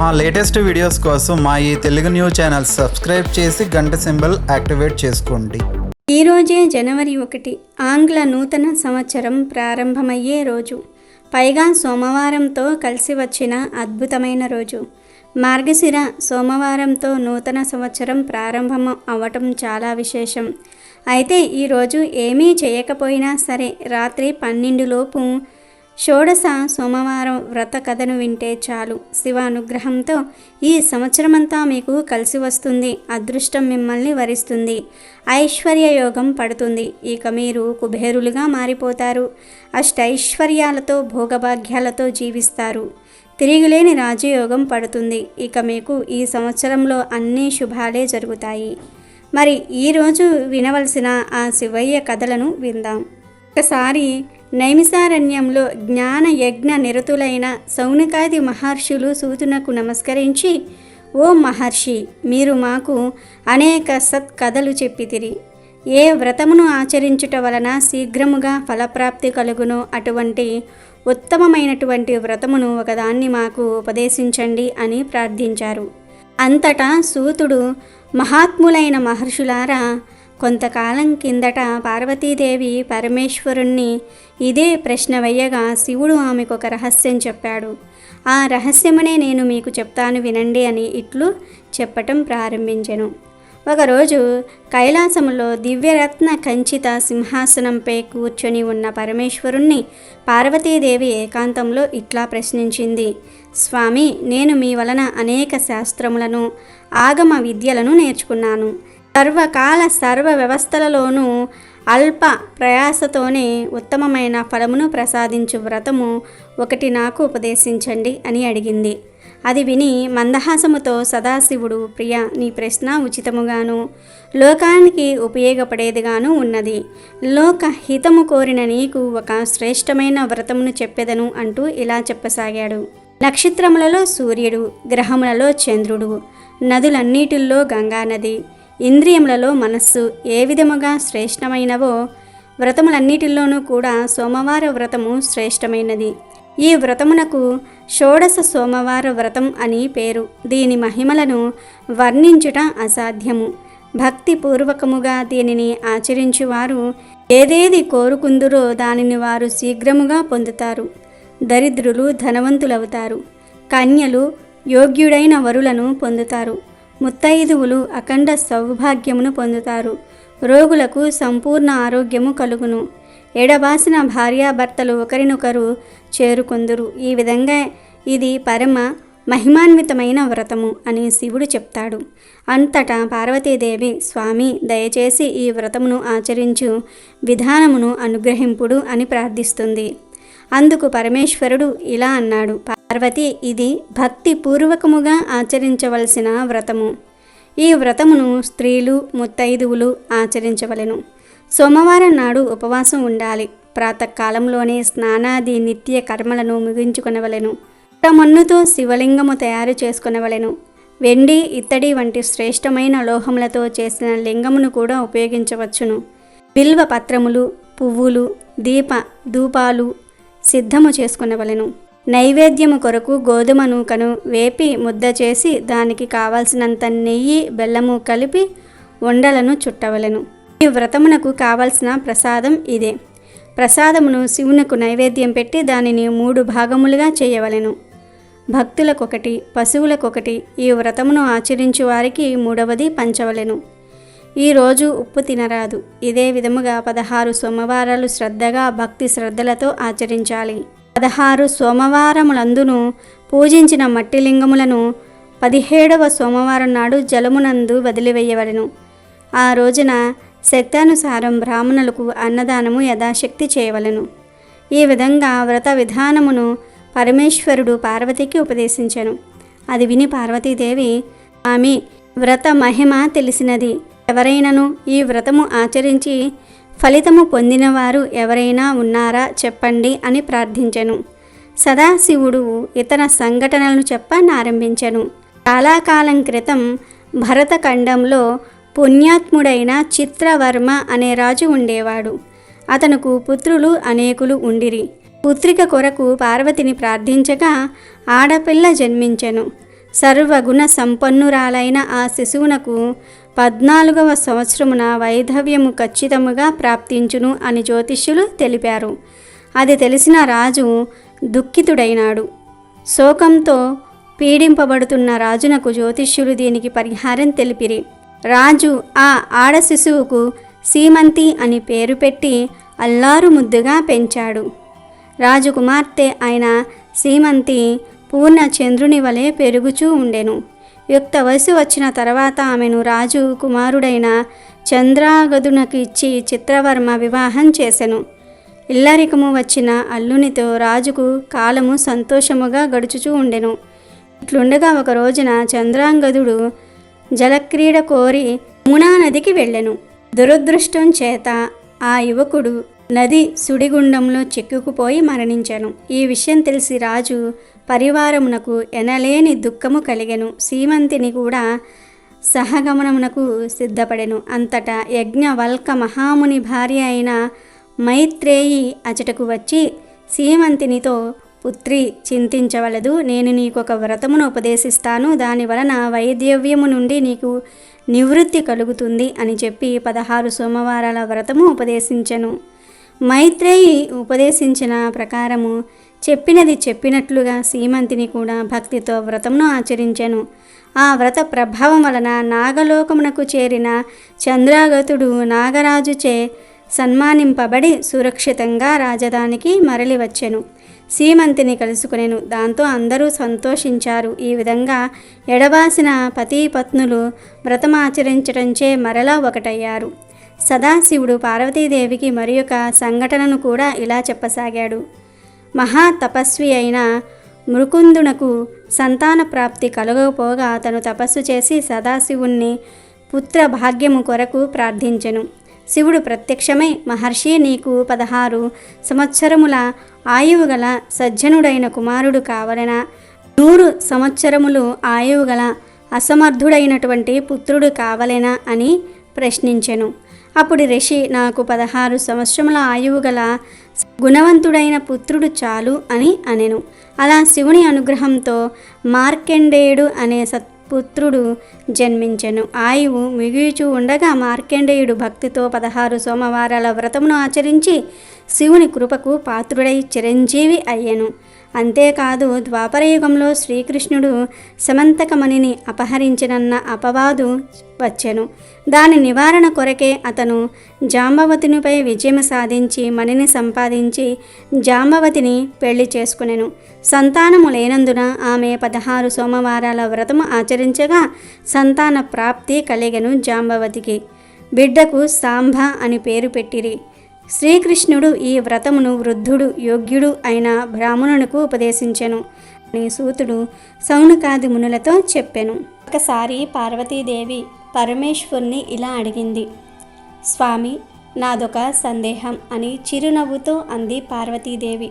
మా latest videos కోసం మా ఈ తెలుగు న్యూస్ ఛానల్ సబ్స్క్రైబ్ చేసి గంట సింబల్ యాక్టివేట్ చేసుకోండి. ఈరోజే జనవరి 1 ఆంగ్ల నూతన సంవత్సరం ప్రారంభమయ్యే రోజు, పైగా సోమవారంతో కలిసి వచ్చిన అద్భుతమైన రోజు. మార్గశిర సోమవారంతో నూతన సంవత్సరం ప్రారంభం అవ్వటం చాలా విశేషం. అయితే ఈరోజు ఏమీ చేయకపోయినా సరే రాత్రి 12 లోపు షోడశ సోమవారం వ్రత కథను వింటే చాలు, శివ అనుగ్రహంతో ఈ సంవత్సరమంతా మీకు కలిసి వస్తుంది. అదృష్టం మిమ్మల్ని వరిస్తుంది, ఐశ్వర్య యోగం పడుతుంది. ఇక మీరు కుబేరులుగా మారిపోతారు. అష్టైశ్వర్యాలతో భోగభాగ్యాలతో జీవిస్తారు. తిరిగిలేని రాజయోగం పడుతుంది. ఇక మీకు ఈ సంవత్సరంలో అన్ని శుభాలే జరుగుతాయి. మరి ఈరోజు వినవలసిన ఆ శివయ్య కథలను విందాం. ఒకసారి నైమిసారణ్యంలో జ్ఞాన యజ్ఞ నిరతులైన సౌనకాది మహర్షులు సూతునకు నమస్కరించి, ఓ మహర్షి, మీరు మాకు అనేక సత్కథలు చెప్పితిరి. ఏ వ్రతమును ఆచరించుట వలన శీఘ్రముగా ఫలప్రాప్తి కలుగునో అటువంటి ఉత్తమమైనటువంటి వ్రతమును ఒకదాన్ని మాకు ఉపదేశించండి అని ప్రార్థించారు. అంతటా సూతుడు, మహాత్ములైన మహర్షులారా, కొంతకాలం కిందట పార్వతీదేవి పరమేశ్వరుణ్ణి ఇదే ప్రశ్న వేయగా శివుడు ఆమెకు ఒక రహస్యం చెప్పాడు. ఆ రహస్యమునే నేను మీకు చెప్తాను వినండి అని ఇట్లు చెప్పటం ప్రారంభించెను. ఒకరోజు కైలాసములో దివ్యరత్న కంచిత సింహాసనంపై కూర్చొని ఉన్న పరమేశ్వరుణ్ణి పార్వతీదేవి ఏకాంతంలో ఇట్లా ప్రశ్నించింది. స్వామి, నేను మీ వలన అనేక శాస్త్రములను ఆగమ విద్యలను నేర్చుకున్నాను. సర్వకాల సర్వ వ్యవస్థలలోనూ అల్ప ప్రయాసతోనే ఉత్తమమైన ఫలమును ప్రసాదించు వ్రతము ఒకటి నాకు ఉపదేశించండి అని అడిగింది. అది విని మందహాసముతో సదాశివుడు, ప్రియ, నీ ప్రశ్న ఉచితముగాను లోకానికి ఉపయోగపడేదిగాను ఉన్నది. లోక హితము కోరిన నీకు ఒక శ్రేష్టమైన వ్రతమును చెప్పెదను అంటూ ఇలా చెప్పసాగాడు. నక్షత్రములలో సూర్యుడు, గ్రహములలో చంద్రుడు, నదులన్నిటిల్లో గంగానది, ఇంద్రియములలో మనస్సు ఏ విధముగా శ్రేష్టమైనవో వ్రతములన్నిటిలోనూ కూడా సోమవార వ్రతము శ్రేష్టమైనది. ఈ వ్రతమునకు షోడశ సోమవార వ్రతం అని పేరు. దీని మహిమలను వర్ణించుట అసాధ్యము. భక్తిపూర్వకముగా దీనిని ఆచరించువారు ఏదేది కోరుకుందురో దానిని వారు శీఘ్రముగా పొందుతారు. దరిద్రులు ధనవంతులవుతారు. కన్యలు యోగ్యుడైన వరులను పొందుతారు. ముత్తైదువులు అఖండ సౌభాగ్యమును పొందుతారు. రోగులకు సంపూర్ణ ఆరోగ్యము కలుగును. ఎడబాసిన భార్యాభర్తలు ఒకరినొకరు చేరుకొందురు. ఈ విధంగా ఇది పరమ మహిమాన్వితమైన వ్రతము అని శివుడు చెప్తాడు. అంతటా పార్వతీదేవి, స్వామి, దయచేసి ఈ వ్రతమును ఆచరించు విధానమును అనుగ్రహింపుడు అని ప్రార్థిస్తుంది. అందుకు పరమేశ్వరుడు ఇలా అన్నాడు, పార్వతి, ఇది భక్తి పూర్వకముగా ఆచరించవలసిన వ్రతము. ఈ వ్రతమును స్త్రీలు, ముత్తైదువులు ఆచరించవలెను. సోమవారం నాడు ఉపవాసం ఉండాలి. ప్రాతకాలంలోనే స్నానాది నిత్య కర్మలను ముగించుకొనవలెను. మన్నుతో శివలింగము తయారు చేసుకొనవలెను. వెండి, ఇత్తడి వంటి శ్రేష్టమైన లోహములతో చేసిన లింగమును కూడా ఉపయోగించవచ్చును. బిల్వ పత్రములు, పువ్వులు, ధూపాలు సిద్ధము చేసుకునవలెను. నైవేద్యము కొరకు గోధుమ నూకను వేపి ముద్ద చేసి దానికి కావలసినంత నెయ్యి, బెల్లము కలిపి ఉండలను చుట్టవలెను. ఈ వ్రతమునకు కావలసిన ప్రసాదం ఇదే. ప్రసాదమును శివునకు నైవేద్యం పెట్టి దానిని 3 భాగములుగా చేయవలెను. భక్తులకొకటి, పశువులకొకటి. ఈ వ్రతమును ఆచరించు వారికి 3వది పంచవలెను. ఈరోజు ఉప్పు తినరాదు. ఇదే విధముగా 16 సోమవారాలు శ్రద్ధగా భక్తి శ్రద్ధలతో ఆచరించాలి. 16 సోమవారములందును పూజించిన మట్టి లింగములను 17వ సోమవారం నాడు జలమునందు వదిలివేయవలెను. ఆ రోజున శక్తానుసారం బ్రాహ్మణులకు అన్నదానము యథాశక్తి చేయవలెను. ఈ విధంగా వ్రత విధానమును పరమేశ్వరుడు పార్వతికి ఉపదేశించెను. అది విని పార్వతీదేవి, ఆమె వ్రత మహిమ తెలిసినది. ఎవరైనను ఈ వ్రతము ఆచరించి ఫలితము పొందినవారు ఎవరైనా ఉన్నారా చెప్పండి అని ప్రార్థించెను. సదాశివుడు ఇతర సంఘటనలను చెప్పనారంభించెను. చాలా కాలం క్రితం భరతఖండంలో పుణ్యాత్ముడైన చిత్రవర్మ అనే రాజు ఉండేవాడు. అతనుకు పుత్రులు అనేకులు ఉండిరి. పుత్రిక కొరకు పార్వతిని ప్రార్థించగా ఆడపిల్ల జన్మించెను. సర్వగుణ సంపన్నురాలైన ఆ శిశువునకు 14వ సంవత్సరమున వైధవ్యము ఖచ్చితముగా ప్రాప్తించును అని జ్యోతిష్యులు తెలిపారు. అది తెలిసిన రాజు దుఃఖితుడైనాడు. శోకంతో పీడింపబడుతున్న రాజునకు జ్యోతిష్యులు దీనికి పరిహారం తెలిపిరి. రాజు ఆ ఆడ శిశువుకు సీమంతి అని పేరు పెట్టి అల్లారు ముద్దుగా పెంచాడు. రాజకుమార్తె అయిన సీమంతి పూర్ణ చంద్రుని వలె పెరుగుచూ ఉండెను. యుక్త వయసు వచ్చిన తర్వాత ఆమెను రాజు కుమారుడైన చంద్రాగదునకు ఇచ్చి చిత్రవర్మ వివాహం చేసెను. ఇల్లరికము వచ్చిన అల్లునితో రాజుకు కాలము సంతోషముగా గడుచుచూ ఉండెను. ఇట్లుండగా ఒక రోజున చంద్రాంగదుడు జలక్రీడ కోరి యమునా నదికి వెళ్ళెను. దురదృష్టం చేత ఆ యువకుడు నది సుడిగుండంలో చిక్కుకుపోయి మరణించెను. ఈ విషయం తెలిసి రాజు పరివారమునకు ఎనలేని దుఃఖము కలిగెను. సీమంతిని కూడా సహగమనమునకు సిద్ధపడెను. అంతటా యజ్ఞవల్క మహాముని భార్య అయిన మైత్రేయి అచటకు వచ్చి సీమంతినితో, పుత్రి, చింతించవలదు. నేను నీకొక వ్రతమును ఉపదేశిస్తాను. దాని వలన వైధవ్యము నుండి నీకు నివృత్తి కలుగుతుంది అని చెప్పి 16 సోమవారాల వ్రతము ఉపదేశించెను. మైత్రేయి ఉపదేశించిన ప్రకారము చెప్పినది చెప్పినట్లుగా సీమంతిని కూడా భక్తితో వ్రతమును ఆచరించెను. ఆ వ్రత ప్రభావం వలన నాగలోకమునకు చేరిన చంద్రాగతుడు నాగరాజుచే సన్మానింపబడి సురక్షితంగా రాజధానికి మరలి వచ్చెను. సీమంతిని కలుసుకునేను. దాంతో అందరూ సంతోషించారు. ఈ విధంగా ఎడబాసిన పతిపత్నులు వ్రతమాచరించటంచే మరలా ఒకటయ్యారు. సదాశివుడు పార్వతీదేవికి మరి ఒక సంఘటనను కూడా ఇలా చెప్పసాగాడు. మహా తపస్వి అయిన మృకుందునకు సంతాన ప్రాప్తి కలగకపోగా అతను తపస్సు చేసి సదాశివుణ్ణి పుత్ర భాగ్యము కొరకు ప్రార్థించెను. శివుడు ప్రత్యక్షమై, మహర్షి, నీకు 16 సంవత్సరముల ఆయువు గల సజ్జనుడైన కుమారుడు కావలెనా? 100 సంవత్సరములు ఆయువు గల అసమర్థుడైనటువంటి పుత్రుడు కావలెనా అని ప్రశ్నించెను. అప్పుడు ఋషి, నాకు 16 సంవత్సరముల ఆయువు గల గుణవంతుడైన పుత్రుడు చాలు అని అనెను. అలా శివుని అనుగ్రహంతో మార్కండేయుడు అనే సత్పుత్రుడు జన్మించెను. ఆయువు మిగియుచూ ఉండగా మార్కండేయుడు భక్తితో 16 సోమవారాల వ్రతమును ఆచరించి శివుని కృపకు పాత్రుడై చిరంజీవి అయ్యెను. అంతేకాదు, ద్వాపరయుగంలో శ్రీకృష్ణుడు సమంతకమణిని అపహరించినన్న అపవాదు వచ్చెను. దాని నివారణ కొరకే అతను జాంబవతినిపై విజయం సాధించి మణిని సంపాదించి జాంబవతిని పెళ్లి చేసుకునెను. సంతానము లేనందున ఆమె 16 సోమవారాల వ్రతము ఆచరించగా సంతాన ప్రాప్తి కలిగెను. జాంబవతికి బిడ్డకు సాంబ అని పేరు పెట్టిరి. శ్రీకృష్ణుడు ఈ వ్రతమును వృద్ధుడు యోగ్యుడు అయిన బ్రాహ్మణునికి ఉపదేశించెను అని సూతుడు సౌనకాది మునులతో చెప్పెను. ఒకసారి పార్వతీదేవి పరమేశ్వరుని ఇలా అడిగింది. స్వామి, నాదొక సందేహం అని చిరునవ్వుతో అంది పార్వతీదేవి.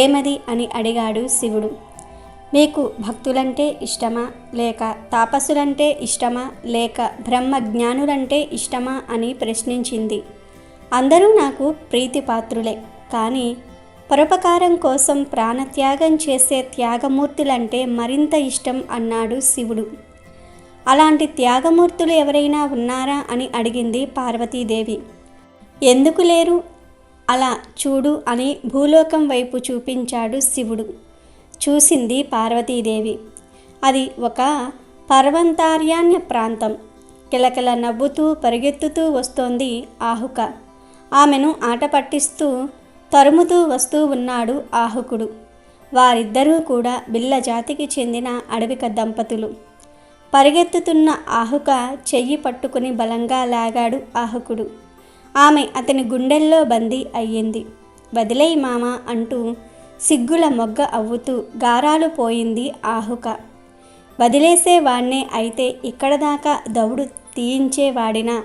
ఏమది అని అడిగాడు శివుడు. మీకు భక్తులంటే ఇష్టమా, లేక తాపసులంటే ఇష్టమా, లేక బ్రహ్మజ్ఞానులంటే ఇష్టమా అని ప్రశ్నించింది. అందరూ నాకు ప్రీతిపాత్రులే, కానీ పరోపకారం కోసం ప్రాణత్యాగం చేసే త్యాగమూర్తులంటే మరింత ఇష్టం అన్నాడు శివుడు. అలాంటి త్యాగమూర్తులు ఎవరైనా ఉన్నారా అని అడిగింది పార్వతీదేవి. ఎందుకు లేరు, అలా చూడు అని భూలోకం వైపు చూపించాడు శివుడు. చూసింది పార్వతీదేవి. అది ఒక పర్వతారణ్య ప్రాంతం. కిలకిల నవ్వుతూ పరిగెత్తుతూ వస్తోంది ఆహుక. ఆమెను ఆట పట్టిస్తూ తరుముతూ వస్తూ ఉన్నాడు ఆహుకుడు. వారిద్దరూ కూడా బిల్ల జాతికి చెందిన అడవిక దంపతులు. పరిగెత్తుతున్న ఆహుక చెయ్యి పట్టుకుని బలంగా లాగాడు ఆహుకుడు. ఆమె అతని గుండెల్లో బందీ అయ్యింది. వదిలేయ్ మామ అంటూ సిగ్గుల మొగ్గ అవ్వుతూ గారాలు పోయింది ఆహుక. వదిలేసేవాణ్ణే అయితే ఇక్కడ దాకా దౌడు తీయించేవాడినా,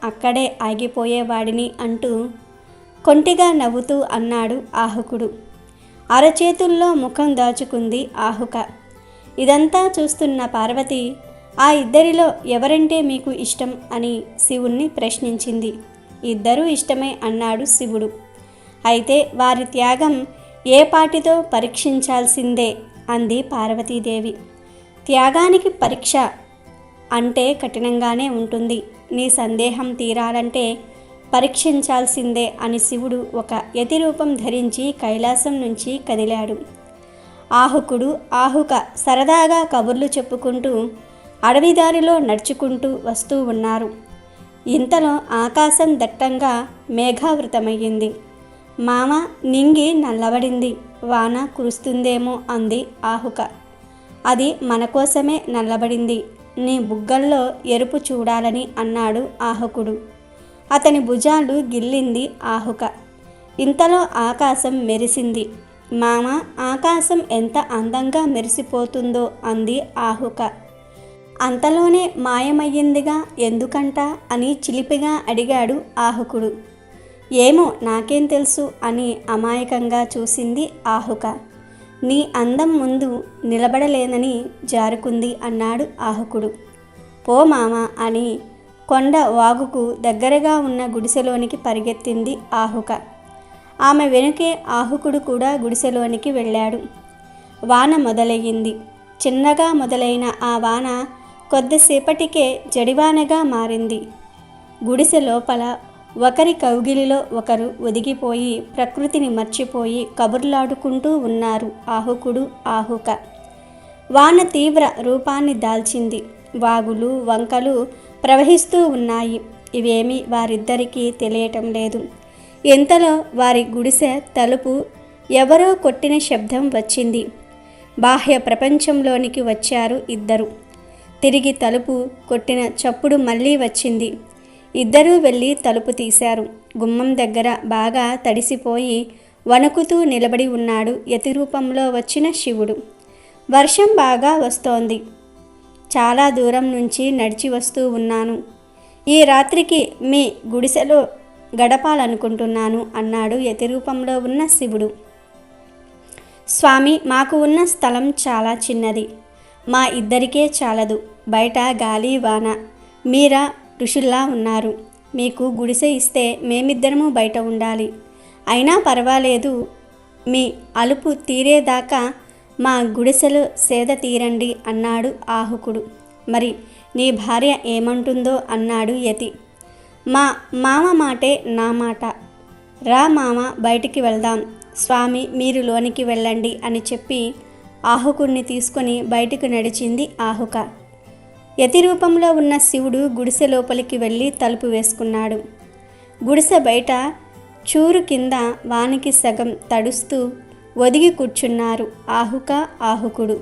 అక్కడే ఆగిపోయేవాడిని అంటూ కొంటిగా నవ్వుతూ అన్నాడు ఆహుకుడు. అరచేతుల్లో ముఖం దాచుకుంది ఆహుక. ఇదంతా చూస్తున్న పార్వతి, ఆ ఇద్దరిలో ఎవరంటే మీకు ఇష్టం అని శివుణ్ణి ప్రశ్నించింది. ఇద్దరూ ఇష్టమే అన్నాడు శివుడు. అయితే వారి త్యాగం ఏ పాటితో పరీక్షించాల్సిందే అంది పార్వతీదేవి. త్యాగానికి పరీక్ష అంటే కఠినంగానే ఉంటుంది. నీ సందేహం తీరాలంటే పరీక్షించాల్సిందే అని శివుడు ఒక యతి రూపం ధరించి కైలాసం నుంచి కదిలాడు. ఆహుకుడు, ఆహుక సరదాగా కబుర్లు చెప్పుకుంటూ అడవిదారిలో నడుచుకుంటూ వస్తూ ఉన్నారు. ఇంతలో ఆకాశం దట్టంగా మేఘావృతమయ్యింది. మామ, నింగి నల్లబడింది, వాన కురుస్తుందేమో అంది ఆహుక. అది మన కోసమే నల్లబడింది, నీ బుగ్గల్లో ఎరుపు చూడాలని అన్నాడు ఆహుకుడు. అతని భుజాలు గిల్లింది ఆహుక. ఇంతలో ఆకాశం మెరిసింది. మామ, ఆకాశం ఎంత అందంగా మెరిసిపోతుందో అంది ఆహుక. అంతలోనే మాయమయ్యిందిగా, ఎందుకంట అని చిలిపిగా అడిగాడు ఆహుకుడు. ఏమో, నాకేం తెలుసు అని అమాయకంగా చూసింది ఆహుక. నీ అందం ముందు నిలబడలేనని జారుకుంది అన్నాడు ఆహుకుడు. పో మామ అని కొండ వాగుకు దగ్గరగా ఉన్న గుడిసెలోనికి పరిగెత్తింది ఆహుక. ఆమె వెనుకే ఆహుకుడు కూడా గుడిసెలోనికి వెళ్ళాడు. వాన మొదలయ్యింది. చిన్నగా మొదలైన ఆ వాన కొద్దిసేపటికే జడివానగా మారింది. గుడిసె లోపల ఒకరి కౌగిలిలో ఒకరు ఒదిగిపోయి ప్రకృతిని మర్చిపోయి కబుర్లాడుకుంటూ ఉన్నారు ఆహుకుడు, ఆహుక. వాన తీవ్ర రూపాన్ని దాల్చింది. వాగులు, వంకలు ప్రవహిస్తూ ఉన్నాయి. ఇవేమీ వారిద్దరికీ తెలియటం లేదు. ఇంతలో వారి గుడిసె తలుపు ఎవరో కొట్టిన శబ్దం వచ్చింది. బాహ్య ప్రపంచంలోనికి వచ్చారు ఇద్దరు. తిరిగి తలుపు కొట్టిన చప్పుడు మళ్ళీ వచ్చింది. ఇద్దరూ వెళ్ళి తలుపు తీశారు. గుమ్మం దగ్గర బాగా తడిసిపోయి వణుకుతూ నిలబడి ఉన్నాడు యతి రూపంలో వచ్చిన శివుడు. వర్షం బాగా వస్తోంది. చాలా దూరం నుంచి నడిచి వస్తూ ఉన్నాను. ఈ రాత్రికి మీ గుడిసెలో గడపాలనుకుంటున్నాను అన్నాడు యతి రూపంలో ఉన్న శివుడు. స్వామి, మాకు ఉన్న స్థలం చాలా చిన్నది, మా ఇద్దరికే చాలదు. బయట గాలి వాన, మీరా ఋషుల్లా ఉన్నారు. మీకు గుడిసె ఇస్తే మేమిద్దరము బయట ఉండాలి. అయినా పర్వాలేదు, మీ అలుపు తీరేదాకా మా గుడిసెలు సేద తీరండి అన్నాడు ఆహుకుడు. మరి నీ భార్య ఏమంటుందో అన్నాడు యతి. మా మామ మాటే నా మాట. రా మామ, బయటికి వెళ్దాం. స్వామి, మీరు లోనికి వెళ్ళండి అని చెప్పి ఆహుకుడిని తీసుకొని బయటికి నడిచింది ఆహుక. యతి రూపంలో ఉన్న శివుడు గుడిసె లోపలికి వెళ్ళి తలుపు వేసుకున్నాడు. గుడిసె బయట చూరు కింద వానికి సగం తడుస్తూ ఒదిగి కూర్చున్నారు ఆహుక, ఆహుకుడు.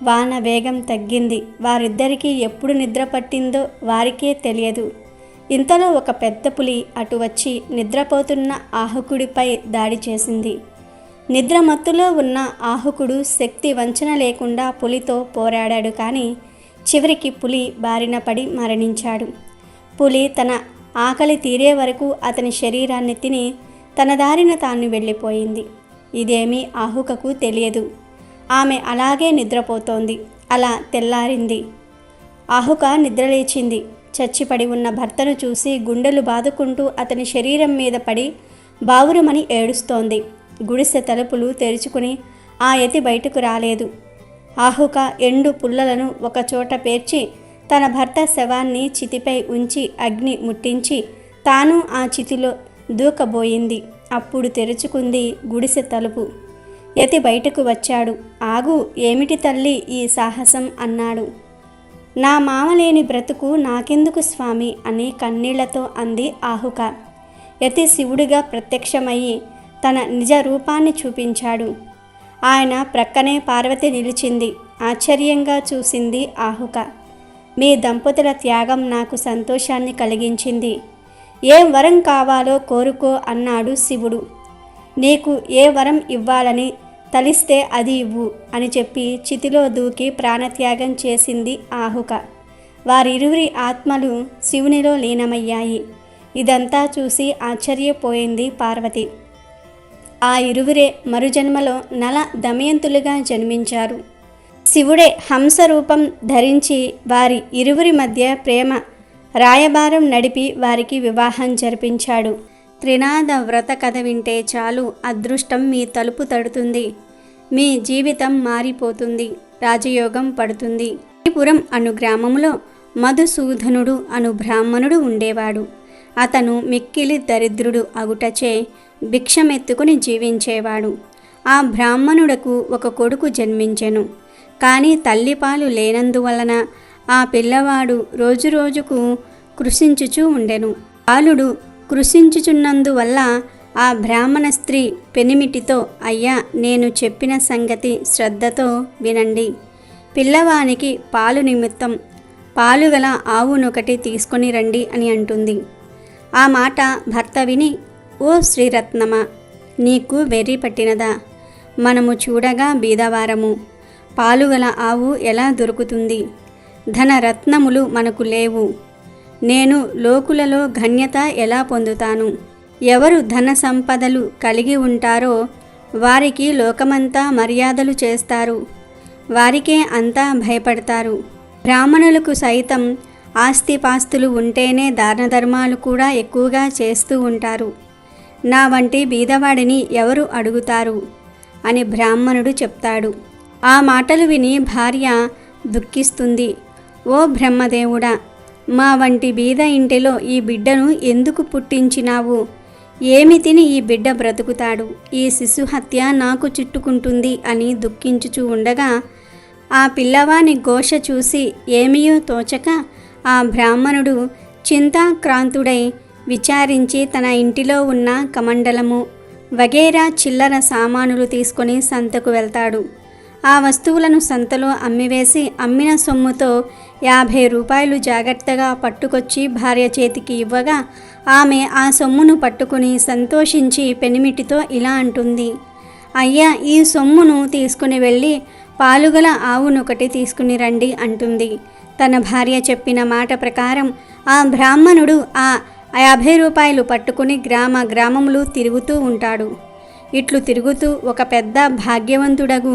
వాన వేగం తగ్గింది. వారిద్దరికీ ఎప్పుడు నిద్ర పట్టిందో వారికే తెలియదు. ఇంతలో ఒక పెద్ద పులి అటు వచ్చి నిద్రపోతున్న ఆహుకుడిపై దాడి చేసింది. నిద్రమత్తులో ఉన్న ఆహుకుడు శక్తి వంచన లేకుండా పులితో పోరాడాడు. కానీ చివరికి పులి బారిన పడి మరణించాడు. పులి తన ఆకలి తీరే వరకు అతని శరీరాన్ని తిని తన దారిన తాను వెళ్ళిపోయింది. ఇదేమీ ఆహుకకు తెలియదు. ఆమె అలాగే నిద్రపోతోంది. అలా తెల్లారింది. ఆహుక నిద్రలేచింది. చచ్చిపడి ఉన్న భర్తను చూసి గుండెలు బాదుకుంటూ అతని శరీరం మీద పడి బావురమని ఏడుస్తోంది. గుడిసె తలుపులు తెరుచుకుని ఆ యతి బయటకు రాలేదు. ఆహుక ఎండు పుల్లలను ఒకచోట పేర్చి తన భర్త శవాన్ని చితిపై ఉంచి అగ్ని ముట్టించి తాను ఆ చితిలో దూకబోయింది. అప్పుడు తెరుచుకుంది గుడిసె తలుపు. యతి బయటకు వచ్చాడు. ఆగు, ఏమిటి తల్లి ఈ సాహసం అన్నాడు. నా మామలేని బ్రతుకు నాకెందుకు స్వామి అని కన్నీళ్లతో అంది ఆహుక. యతి శివుడిగా ప్రత్యక్షమయ్యి తన నిజ రూపాన్ని చూపించాడు. ఆయన ప్రక్కనే పార్వతి నిలిచింది. ఆశ్చర్యంగా చూసింది ఆహుక. మీ దంపతుల త్యాగం నాకు సంతోషాన్ని కలిగించింది. ఏం వరం కావాలో కోరుకో అన్నాడు శివుడు. నీకు ఏ వరం ఇవ్వాలని తలిస్తే అది ఇవ్వు అని చెప్పి చితిలో దూకి ప్రాణత్యాగం చేసింది ఆహుక. వారిరువురి ఆత్మలు శివునిలో లీనమయ్యాయి. ఇదంతా చూసి ఆశ్చర్యపోయింది పార్వతి. ఆ ఇరువురే మరుజన్మలో నల దమయంతులుగా జన్మించారు. శివుడే హంస రూపం ధరించి వారి ఇరువురి మధ్య ప్రేమ రాయబారం నడిపి వారికి వివాహం జరిపించాడు. త్రినాద వ్రత కథ వింటే చాలు, అదృష్టం మీ తలుపు తడుతుంది, మీ జీవితం మారిపోతుంది. రాజయోగం పడుతుంది. పురం అను గ్రామంలో మధుసూదనుడు అను బ్రాహ్మణుడు ఉండేవాడు. అతను మిక్కిలి దరిద్రుడు అగుటచే భిక్షమెత్తుకుని జీవించేవాడు. ఆ బ్రాహ్మణుడకు ఒక కొడుకు జన్మించెను. కానీ తల్లిపాలు లేనందువలన ఆ పిల్లవాడు రోజురోజుకు కృషించుచూ ఉండెను. బాలుడు కృషించుచున్నందువల్ల ఆ బ్రాహ్మణ స్త్రీ పెనిమిటితో, అయ్యా, నేను చెప్పిన సంగతి శ్రద్ధతో వినండి. పిల్లవానికి పాలు నిమిత్తం పాలుగల ఆవునొకటి తీసుకొని రండి అని అంటుంది. ఆ మాట భర్త విని, ఓ శ్రీరత్నమా, నీకు వెర్రి పట్టినదా? మనము చూడగా బీదవారము, పాలుగల ఆవు ఎలా దొరుకుతుంది? ధనరత్నములు మనకు లేవు. నేను లోకులలో ఘన్యత ఎలా పొందుతాను? ఎవరు ధన సంపదలు కలిగి ఉంటారో వారికి లోకమంతా మర్యాదలు చేస్తారు, వారికే అంతా భయపడతారు. బ్రాహ్మణులకు సైతం ఆస్తిపాస్తులు ఉంటేనే దానధర్మాలు కూడా ఎక్కువగా చేస్తూ ఉంటారు. నా వంటి బీదవాడిని ఎవరు అడుగుతారు అని బ్రాహ్మణుడు చెప్తాడు. ఆ మాటలు విని భార్య దుఃఖిస్తుంది. ఓ బ్రహ్మదేవుడా, మా వంటి బీద ఇంటిలో ఈ బిడ్డను ఎందుకు పుట్టించినావు? ఏమి తిని ఈ బిడ్డ బ్రతుకుతాడు? ఈ శిశుహత్య నాకు చుట్టుకుంటుంది అని దుఃఖించుచూ ఉండగా ఆ పిల్లవాని ఘోష చూసి ఏమీయో తోచక ఆ బ్రాహ్మణుడు చింతాక్రాంతుడై విచారించి తన ఇంటిలో ఉన్న కమండలము వగైరా చిల్లర సామానులు తీసుకొని సంతకు వెళ్తాడు. ఆ వస్తువులను సంతలో అమ్మివేసి అమ్మిన సొమ్ముతో 50 రూపాయలు జాగ్రత్తగా పట్టుకొచ్చి భార్య చేతికి ఇవ్వగా ఆమె ఆ సొమ్మును పట్టుకుని సంతోషించి పెనిమిటితో ఇలా అంటుంది, అయ్యా, ఈ సొమ్మును తీసుకుని వెళ్ళి పాలుగల ఆవునొకటి తీసుకుని రండి అంటుంది. తన భార్య చెప్పిన మాట ప్రకారం ఆ బ్రాహ్మణుడు ఆ 50 రూపాయలు పట్టుకుని గ్రామములు తిరుగుతూ ఉంటాడు. ఇట్లు తిరుగుతూ ఒక పెద్ద భాగ్యవంతుడగు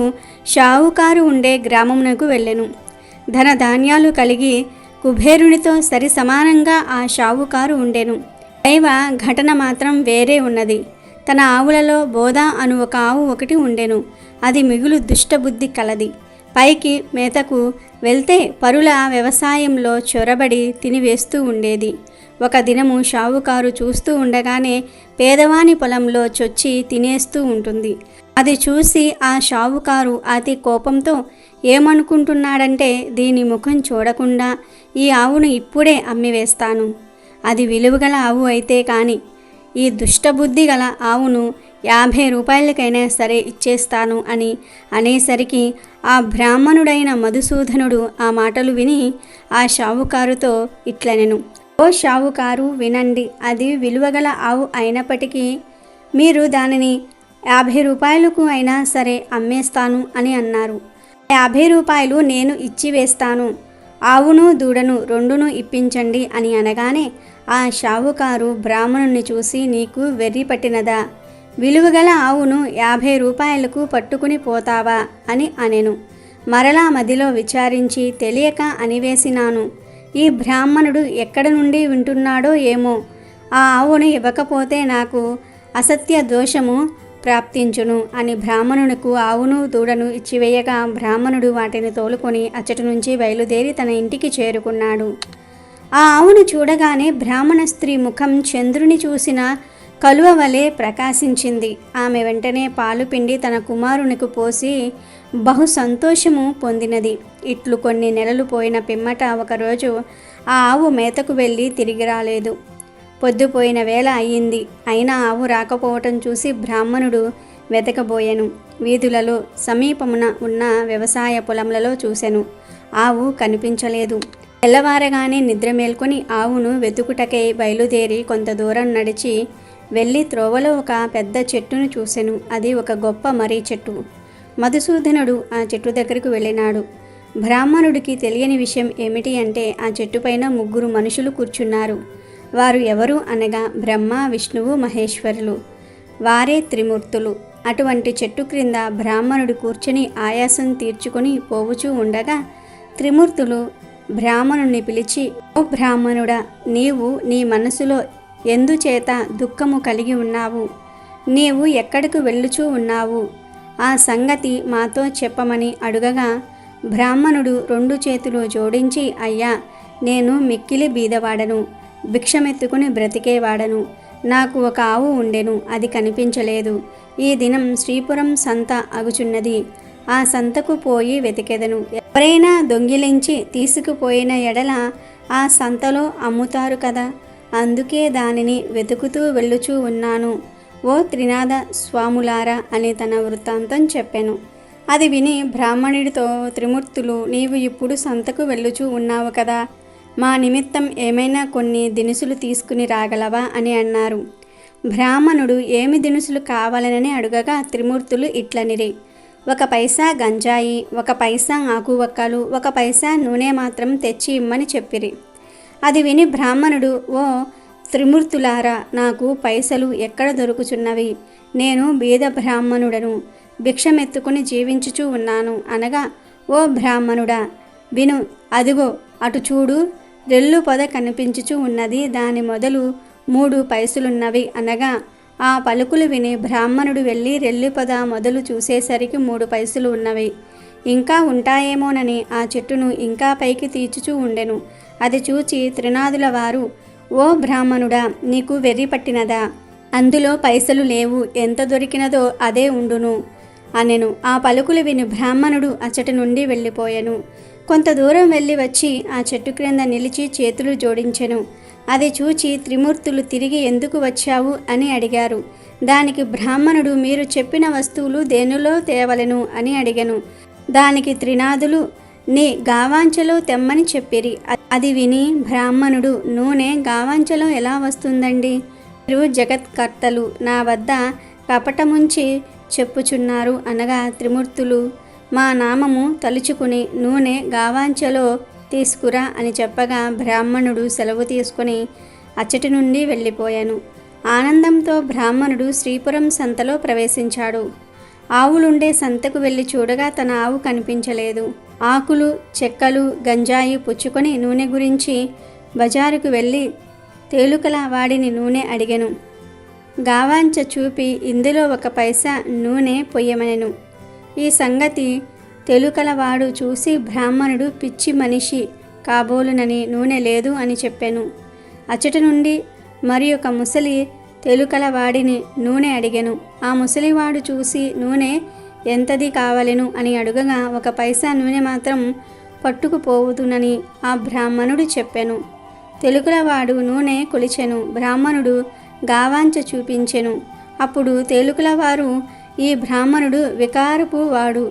షావుకారు ఉండే గ్రామమునకు వెళ్ళెను. ధనధాన్యాలు కలిగి కుబేరునితో సరి సమానంగా ఆ షావుకారు ఉండెను. దైవ ఘటన మాత్రం వేరే ఉన్నది. తన ఆవులలో బోధ అను ఒక ఆవు ఒకటి ఉండెను. అది మిగులు దుష్టబుద్ధి కలది. పైకి మేతకు వెళ్తే పరుల వ్యవసాయంలో చొరబడి తినివేస్తూ ఉండేది. ఒక దినము షావుకారు చూస్తూ ఉండగానే పేదవాని పొలంలో చొచ్చి తినేస్తూ ఉంటుంది. అది చూసి ఆ షావుకారు అతి కోపంతో ఏమనుకుంటున్నాడంటే, దీని ముఖం చూడకుండా ఈ ఆవును ఇప్పుడే అమ్మివేస్తాను. అది విలువగల ఆవు అయితే కాని ఈ దుష్టబుద్ధి గల ఆవును 50 రూపాయలకైనా సరే ఇచ్చేస్తాను అని అనేసరికి ఆ బ్రాహ్మణుడైన మధుసూదనుడు ఆ మాటలు విని ఆ షావుకారుతో ఇట్లనెను, ఓ షావుకారు, వినండి. అది విలువగల ఆవు అయినప్పటికీ మీరు దానిని 50 రూపాయలకు అయినా సరే అమ్మేస్తాను అని అన్నారు. 50 రూపాయలు నేను ఇచ్చి వేస్తాను. ఆవును దూడను రెండును ఇప్పించండి అని అనగానే ఆ షావుకారు బ్రాహ్మణుని చూసి, నీకు వెర్రి పట్టినదా? విలువగల ఆవును 50 రూపాయలకు పట్టుకుని పోతావా అని అనెను. మరలా మదిలో విచారించి తెలియక అనివేసినాను. ఈ బ్రాహ్మణుడు ఎక్కడ నుండి వింటున్నాడో ఏమో. ఆ ఆవును ఇవ్వకపోతే నాకు అసత్య దోషము ప్రాప్తించును అని బ్రాహ్మణునకు ఆవును దూడను ఇచ్చివేయగా బ్రాహ్మణుడు వాటిని తోలుకొని అచ్చటి నుంచి బయలుదేరి తన ఇంటికి చేరుకున్నాడు. ఆ ఆవును చూడగానే బ్రాహ్మణ స్త్రీ ముఖం చంద్రుని చూసిన కలువ వలె ప్రకాశించింది. ఆమె వెంటనే పాలు పిండి తన కుమారునికి పోసి బహు సంతోషము పొందినది. ఇట్లు కొన్ని నెలలు పోయిన పిమ్మట ఒకరోజు ఆ ఆవు మేతకు వెళ్ళి తిరిగి రాలేదు. పొద్దుపోయిన వేళ అయ్యింది. అయినా ఆవు రాకపోవటం చూసి బ్రాహ్మణుడు వెతకబోయెను. వీధులలో సమీపమున ఉన్న వ్యవసాయ పొలములలో చూసెను. ఆవు కనిపించలేదు. తెల్లవారగానే నిద్ర మేల్కొని ఆవును వెతుకుటకై బయలుదేరి కొంత దూరం నడిచి వెళ్ళి త్రోవలో ఒక పెద్ద చెట్టును చూసెను. అది ఒక గొప్ప మర్రి చెట్టు. మధుసూదనుడు ఆ చెట్టు దగ్గరకు వెళ్ళినాడు. బ్రాహ్మణుడికి తెలియని విషయం ఏమిటి అంటే, ఆ చెట్టుపైన 3 మనుషులు కూర్చున్నారు. వారు ఎవరు అనగా బ్రహ్మ, విష్ణువు, మహేశ్వరులు. వారే త్రిమూర్తులు. అటువంటి చెట్టు క్రింద బ్రాహ్మణుడు కూర్చుని ఆయాసం తీర్చుకొని పోవుచూ ఉండగా త్రిమూర్తులు బ్రాహ్మణుని పిలిచి, ఓ బ్రాహ్మణుడా, నీవు నీ మనసులో ఎందుచేత దుఃఖము కలిగి ఉన్నావు? నీవు ఎక్కడికి వెళ్ళుచూ ఉన్నావు? ఆ సంగతి మాతో చెప్పమని అడుగగా బ్రాహ్మణుడు 2 చేతులు జోడించి, అయ్యా, నేను మిక్కిలి బీదవాడను, భిక్షమెత్తుకుని బ్రతికేవాడను. నాకు ఒక ఆవు ఉండెను, అది కనిపించలేదు. ఈ దినం శ్రీపురం సంత అగుచున్నది. ఆ సంతకు పోయి వెతికెదను. ఎవరైనా దొంగిలించి తీసుకుపోయిన ఎడల ఆ సంతలో అమ్ముతారు కదా, అందుకే దానిని వెతుకుతూ వెళ్ళుచూ ఉన్నాను. ఓ త్రినాథ స్వాములారా అని తన వృత్తాంతం చెప్పెను. అది విని బ్రాహ్మణుడితో త్రిమూర్తులు, నీవు ఇప్పుడు సంతకు వెళ్ళుచూ ఉన్నావు కదా, మా నిమిత్తం ఏమైనా కొన్ని దినుసులు తీసుకుని రాగలవా అని అన్నారు. బ్రాహ్మణుడు ఏమి దినుసులు కావాలనని అడుగగా త్రిమూర్తులు ఇట్లనిరి, 1 పైసా గంజాయి, 1 పైసా ఆకువక్కలు, 1 పైసా నూనె మాత్రం తెచ్చి ఇమ్మని చెప్పిరి. అది విని బ్రాహ్మణుడు, ఓ త్రిమూర్తులారా, నాకు పైసలు ఎక్కడ దొరుకుచున్నవి? నేను బీద బ్రాహ్మణుడను, భిక్షమెత్తుకుని జీవించుచూ ఉన్నాను అనగా, ఓ బ్రాహ్మణుడా విను, అదిగో అటు చూడు, రెల్లు పొద కనిపించుచూ ఉన్నది, దాని మొదలు 3 పైసలున్నవి అనగా, ఆ పలుకులు విని బ్రాహ్మణుడు వెళ్ళి రెల్లు పొద మొదలు చూసేసరికి 3 పైసలు ఉన్నవి. ఇంకా ఉంటాయేమోనని ఆ చెట్టును ఇంకా పైకి తీర్చుచూ ఉండెను. అది చూచి త్రినాదుల వారు, ఓ బ్రాహ్మణుడా, నీకు వెర్రి పట్టినదా? అందులో పైసలు లేవు, ఎంత దొరికినదో అదే ఉండును అనెను. ఆ పలుకులు విని బ్రాహ్మణుడు అచ్చటి నుండి వెళ్ళిపోయెను. కొంత దూరం వెళ్ళి వచ్చి ఆ చెట్టు క్రింద నిలిచి చేతులు జోడించెను. అది చూచి త్రిమూర్తులు, తిరిగి ఎందుకు వచ్చావు అని అడిగారు. దానికి బ్రాహ్మణుడు, మీరు చెప్పిన వస్తువులు దేనిలో తేవలెను అని అడిగెను. దానికి త్రినాదులు, నీ గావాంచలో తెమ్మని చెప్పిరి. అది విని బ్రాహ్మణుడు, నూనె గావాంచలో ఎలా వస్తుందండి? మీరు జగత్కర్తలు, నా వద్ద కపటముంచి చెప్పుచున్నారు అనగా, త్రిమూర్తులు, మా నామము తలుచుకుని నూనె గావాంచలో తీసుకురా అని చెప్పగా బ్రాహ్మణుడు సెలవు తీసుకుని అచ్చటి నుండి వెళ్ళిపోయాను. ఆనందంతో బ్రాహ్మణుడు శ్రీపురం సంతలో ప్రవేశించాడు. ఆవులుండే సంతకు వెళ్ళి చూడగా తన ఆవు కనిపించలేదు. ఆకులు, చెక్కలు, గంజాయి పుచ్చుకొని నూనె గురించి బజారుకు వెళ్ళి తేలుకల వాడిని నూనె అడిగెను. గావాంచ చూపి ఇందులో 1 పైసా నూనె పొయ్యమనెను. ఈ సంగతి తెలుకలవాడు చూసి, బ్రాహ్మణుడు పిచ్చి మనిషి కాబోలునని నూనె లేదు అని చెప్పెను. అచ్చటి నుండి మరి ఒక ముసలి తెలుకలవాడిని నూనె అడిగెను. ఆ ముసలివాడు చూసి, నూనె ఎంతది కావలెను అని అడుగగా 1 పైసా నూనె మాత్రం పట్టుకుపోవుదునని ఆ బ్రాహ్మణుడు చెప్పెను. తెలుకలవాడు నూనె కొలిచెను. బ్రాహ్మణుడు గావాంచ చూపించెను. అప్పుడు తేలుకలవారు, ఈ బ్రాహ్మణుడు వికారపు వాడు,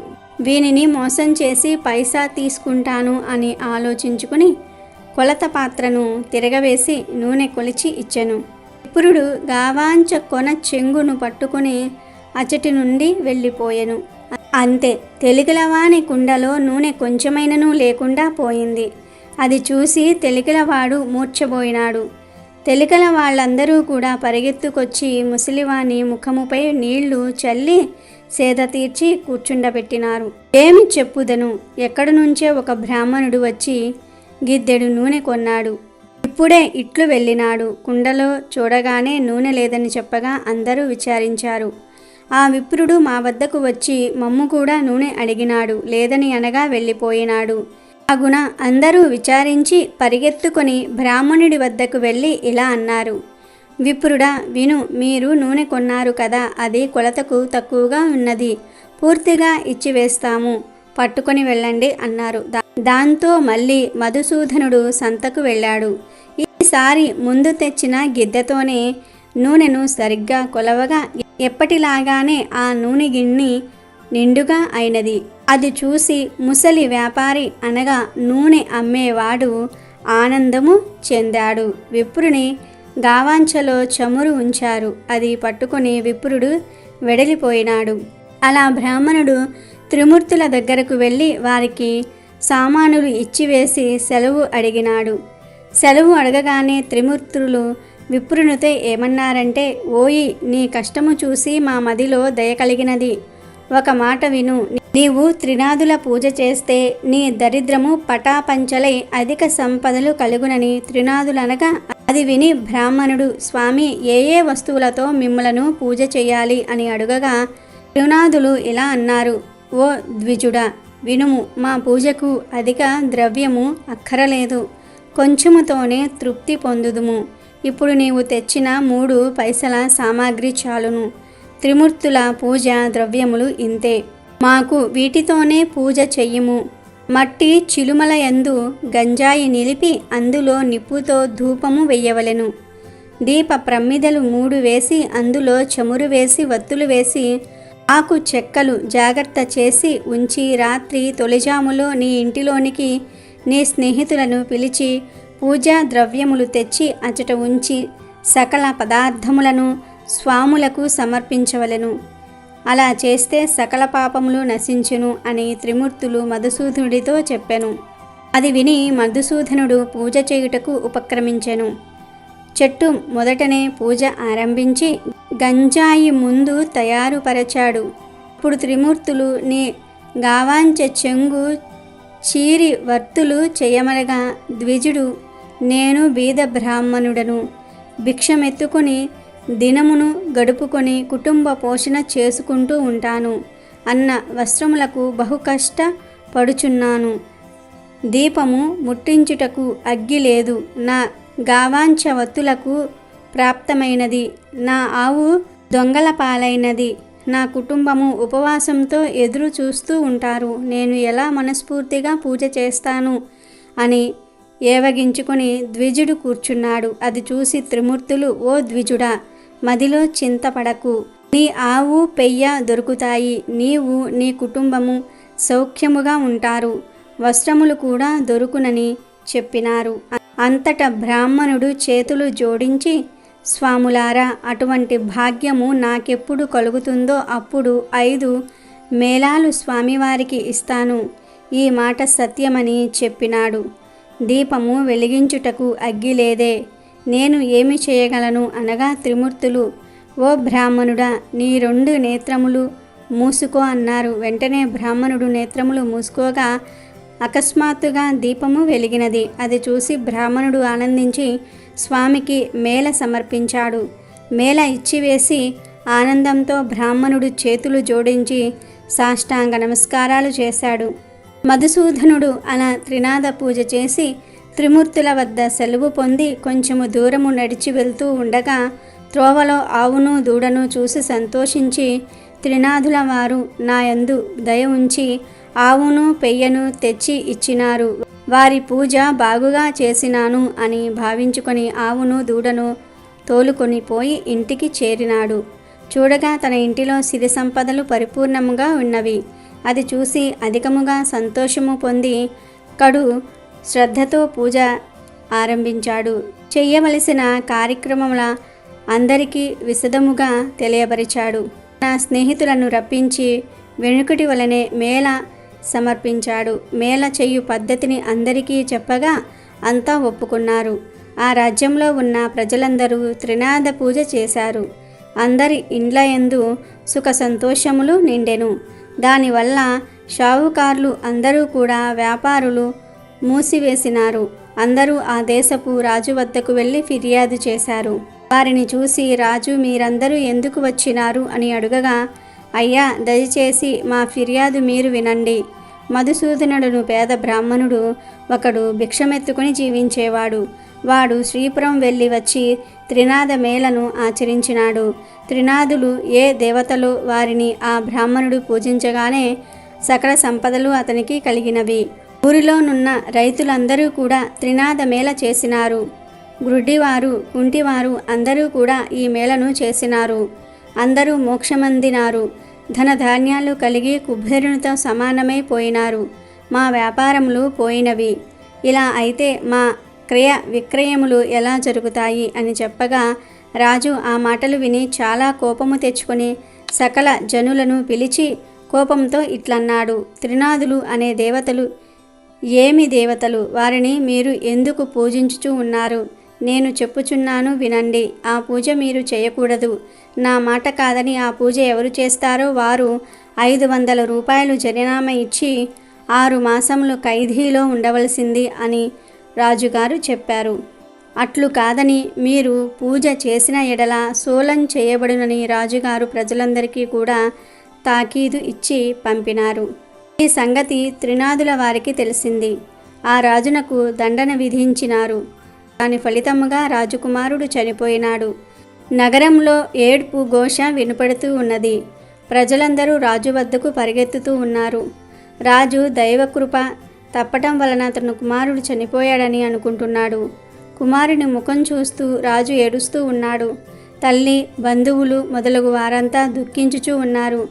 వీనిని మోసం చేసి పైసా తీసుకుంటాను అని ఆలోచించుకుని కొలత పాత్రను తిరగవేసి నూనె కొలిచి ఇచ్చెను. విప్రుడు గావాంచ కొన చెంగును పట్టుకుని అచ్చటి నుండి వెళ్ళిపోయెను. అంతే, తెలికలవాని కుండలో నూనె కొంచెమైనను లేకుండా పోయింది. అది చూసి తెలికలవాడు మూర్ఛపోయినాడు. తెలికల వాళ్ళందరూ కూడా పరిగెత్తుకొచ్చి ముసలివాని ముఖముపై నీళ్లు చల్లి సేద తీర్చి కూర్చుండబెట్టినారు. ఏమి చెప్పుదను, ఎక్కడి నుంచే ఒక బ్రాహ్మణుడు వచ్చి గిద్దెడు నూనె కొన్నాడు. ఇప్పుడే ఇట్లు వెళ్ళినాడు. కుండలో చూడగానే నూనె లేదని చెప్పగా అందరూ విచారించారు. ఆ విప్రుడు మా వద్దకు వచ్చి మమ్ము కూడా నూనె అడిగినాడు, లేదని అనగా వెళ్ళిపోయినాడు. అగున అందరూ విచారించి పరిగెత్తుకొని బ్రాహ్మణుడి వద్దకు వెళ్ళి ఇలా అన్నారు, విప్రుడా విను, మీరు నూనె కొన్నారు కదా, అది కొలతకు తక్కువగా ఉన్నది, పూర్తిగా ఇచ్చివేస్తాము, పట్టుకొని వెళ్ళండి అన్నారు. దాంతో మళ్ళీ మధుసూదనుడు సంతకు వెళ్ళాడు. ఈసారి ముందు తెచ్చిన గిద్దెతోనే నూనెను సరిగ్గా కొలవగా ఎప్పటిలాగానే ఆ నూనె గిన్ని నిండుగా అయినది. అది చూసి ముసలి వ్యాపారి అనగా నూనె అమ్మేవాడు ఆనందము చెందాడు. విప్రుని గావాంచలో చమురు ఉంచారు. అది పట్టుకుని విప్రుడు వెడలిపోయినాడు. అలా బ్రాహ్మణుడు త్రిమూర్తుల దగ్గరకు వెళ్ళి వారికి సామానులు ఇచ్చివేసి సెలవు అడిగినాడు. సెలవు అడగగానే త్రిమూర్తులు విప్రునితో ఏమన్నారంటే, ఓయి, నీ కష్టము చూసి మా మదిలో దయ కలిగినది. ఒక మాట విను, నీవు త్రినాదుల పూజ చేస్తే నీ దరిద్రము పటాపంచలై అధిక సంపదలు కలుగునని త్రినాదులనగా, అది విని బ్రాహ్మణుడు, స్వామి, ఏ ఏ వస్తువులతో మిమ్మలను పూజ చేయాలి అని అడుగగా త్రినాదులు ఇలా అన్నారు, ఓ ద్విజుడా, వినుము, మా పూజకు అధిక ద్రవ్యము అక్కరలేదు, కొంచెముతోనే తృప్తి పొందుదుము. ఇప్పుడు నీవు తెచ్చిన 3 పైసల సామాగ్రి చాలును. త్రిమూర్తుల పూజ ద్రవ్యములు ఇంతే. మాకు వీటితోనే పూజ చెయ్యుము. మట్టి చిలుమల యందు గంజాయి నిలిపి అందులో నిప్పుతో ధూపము వెయ్యవలెను. దీప ప్రమ్మిదలు 3 వేసి అందులో చమురు వేసి వత్తులు వేసి ఆకు చెక్కలు జాగ్రత్త చేసి ఉంచి రాత్రి తొలిజాములో నీ ఇంటిలోనికి నీ స్నేహితులను పిలిచి పూజా ద్రవ్యములు తెచ్చి అచట ఉంచి సకల పదార్థములను స్వాములకు సమర్పించవలెను. అలా చేస్తే సకల పాపములు నశించును అని త్రిమూర్తులు మధుసూదనుడితో చెప్పెను. అది విని మధుసూదనుడు పూజ చేయుటకు ఉపక్రమించెను. చెట్టు మొదటనే పూజ ఆరంభించి గంజాయి ముందు తయారుపరచాడు. ఇప్పుడు త్రిమూర్తులు నీ గావాంచ చెంగు చీరి వర్తులు చేయమనగా ద్విజుడు, నేను బీద బ్రాహ్మణుడను, భిక్షమెత్తుకుని దినమును గడుపుకొని కుటుంబ పోషణ చేసుకుంటూ ఉంటాను. అన్న వస్త్రములకు బహు కష్టపడుచున్నాను. దీపము ముట్టించుటకు అగ్గి లేదు. నా గావాంచ వత్తులకు ప్రాప్తమైనది. నా ఆవు దొంగల పాలైనది. నా కుటుంబము ఉపవాసంతో ఎదురు చూస్తూ ఉంటారు. నేను ఎలా మనస్ఫూర్తిగా పూజ చేస్తాను అని ఏవగించుకొని ద్విజుడు కూర్చున్నాడు. అది చూసి త్రిమూర్తులు, ఓ ద్విజుడా, మదిలో చింతపడకు. నీ ఆవు పెయ్య దొరుకుతాయి. నీవు నీ కుటుంబము సౌఖ్యముగా ఉంటారు. వస్త్రములు కూడా దొరుకునని చెప్పినారు. అంతట బ్రాహ్మణుడు చేతులు జోడించి, స్వాములారా, అటువంటి భాగ్యము నాకెప్పుడు కలుగుతుందో అప్పుడు 5 మేళాలు స్వామివారికి ఇస్తాను. ఈ మాట సత్యమని చెప్పినాడు. దీపము వెలిగించుటకు అగ్గి లేదే, నేను ఏమి చేయగలను అనగా త్రిమూర్తులు, ఓ బ్రాహ్మణుడా, నీ 2 నేత్రములు మూసుకో అన్నారు. వెంటనే బ్రాహ్మణుడు నేత్రములు మూసుకోగా అకస్మాత్తుగా దీపము వెలిగినది. అది చూసి బ్రాహ్మణుడు ఆనందించి స్వామికి మేళ సమర్పించాడు. మేళ ఇచ్చివేసి ఆనందంతో బ్రాహ్మణుడు చేతులు జోడించి సాష్టాంగ నమస్కారాలు చేశాడు. మధుసూదనుడు అలా త్రినాద పూజ చేసి త్రిమూర్తుల వద్ద సెలవు పొంది కొంచెము దూరము నడిచి వెళ్తూ ఉండగా త్రోవలో ఆవును దూడను చూసి సంతోషించి, త్రినాథుల వారు నాయందు దయ ఉంచి ఆవును పెయ్యను తెచ్చి ఇచ్చినారు. వారి పూజ బాగుగా చేసినాను అని భావించుకొని ఆవును దూడను తోలుకొని పోయి ఇంటికి చేరినాడు. చూడగా తన ఇంటిలో సిరి సంపదలు పరిపూర్ణముగా ఉన్నవి. అది చూసి అధికముగా సంతోషము పొంది కడు శ్రద్ధతో పూజ ఆరంభించాడు. చెయ్యవలసిన కార్యక్రమముల అందరికీ విశదముగా తెలియపరిచాడు. నా స్నేహితులను రప్పించి వెనుకటి వలనే మేళ సమర్పించాడు. మేళ చెయ్యు పద్ధతిని అందరికీ చెప్పగా అంతా ఒప్పుకున్నారు. ఆ రాజ్యంలో ఉన్న ప్రజలందరూ త్రినాద పూజ చేశారు. అందరి ఇండ్లయందు సుఖ సంతోషములు నిండెను. దానివల్ల షావుకార్లు అందరూ కూడా వ్యాపారులు మూసివేసినారు. అందరూ ఆ దేశపు రాజు వద్దకు వెళ్ళి ఫిర్యాదు చేశారు. వారిని చూసి రాజు, మీరందరూ ఎందుకు వచ్చినారు అని అడుగగా, అయ్యా, దయచేసి మా ఫిర్యాదు మీరు వినండి. మధుసూదనుడును పేద బ్రాహ్మణుడు ఒకడు భిక్షమెత్తుకుని జీవించేవాడు. వాడు శ్రీపురం వెళ్ళి వచ్చి త్రినాద మేళను ఆచరించినాడు. త్రినాదులు ఏ దేవతలు వారిని ఆ బ్రాహ్మణుడు పూజించగానే సకల సంపదలు అతనికి కలిగినవి. ఊరిలోనున్న రైతులందరూ కూడా త్రినాద మేళ చేసినారు. గ్రుడ్డివారు, కుంటివారు అందరూ కూడా ఈ మేళను చేసినారు. అందరూ మోక్షమందినారు. ధనధాన్యాలు కలిగి కుబేరునితో సమానమైపోయినారు. మా వ్యాపారములు పోయినవి. ఇలా అయితే మా క్రయ విక్రయములు ఎలా జరుగుతాయి అని చెప్పగా రాజు ఆ మాటలు విని చాలా కోపము తెచ్చుకొని సకల జనులను పిలిచి కోపంతో ఇట్లన్నాడు, త్రినాదులు అనే దేవతలు ఏమి దేవతలు? వారిని మీరు ఎందుకు పూజించుచూ ఉన్నారు? నేను చెప్పుచున్నాను వినండి. ఆ పూజ మీరు చేయకూడదు. నా మాట కాదని ఆ పూజ ఎవరు చేస్తారో వారు 500 రూపాయలు జరిమానా ఇచ్చి 6 మాసములు ఖైదీలో ఉండవలసింది అని రాజుగారు చెప్పారు. అట్లు కాదని మీరు పూజ చేసిన ఎడల సోలం చేయబడునని రాజుగారు ప్రజలందరికీ కూడా తాకీదు ఇచ్చి పంపినారు. ఈ సంగతి త్రినాదుల వారికి తెలిసింది. ఆ రాజునకు దండన విధించినారు. దాని ఫలితముగా రాజకుమారుడు చనిపోయినాడు. నగరంలో ఏడ్పు ఘోష వినపడుతూ ఉన్నది. ప్రజలందరూ రాజు వద్దకు పరిగెత్తుతూ ఉన్నారు. రాజు దైవకృప తప్పటం వలన తన కుమారుడు చనిపోయాడని అనుకుంటున్నాడు. కుమారుని ముఖం చూస్తూ రాజు ఏడుస్తూ ఉన్నాడు. తల్లి, బంధువులు మొదలగు వారంతా దుఃఖించుచూ ఉన్నారు.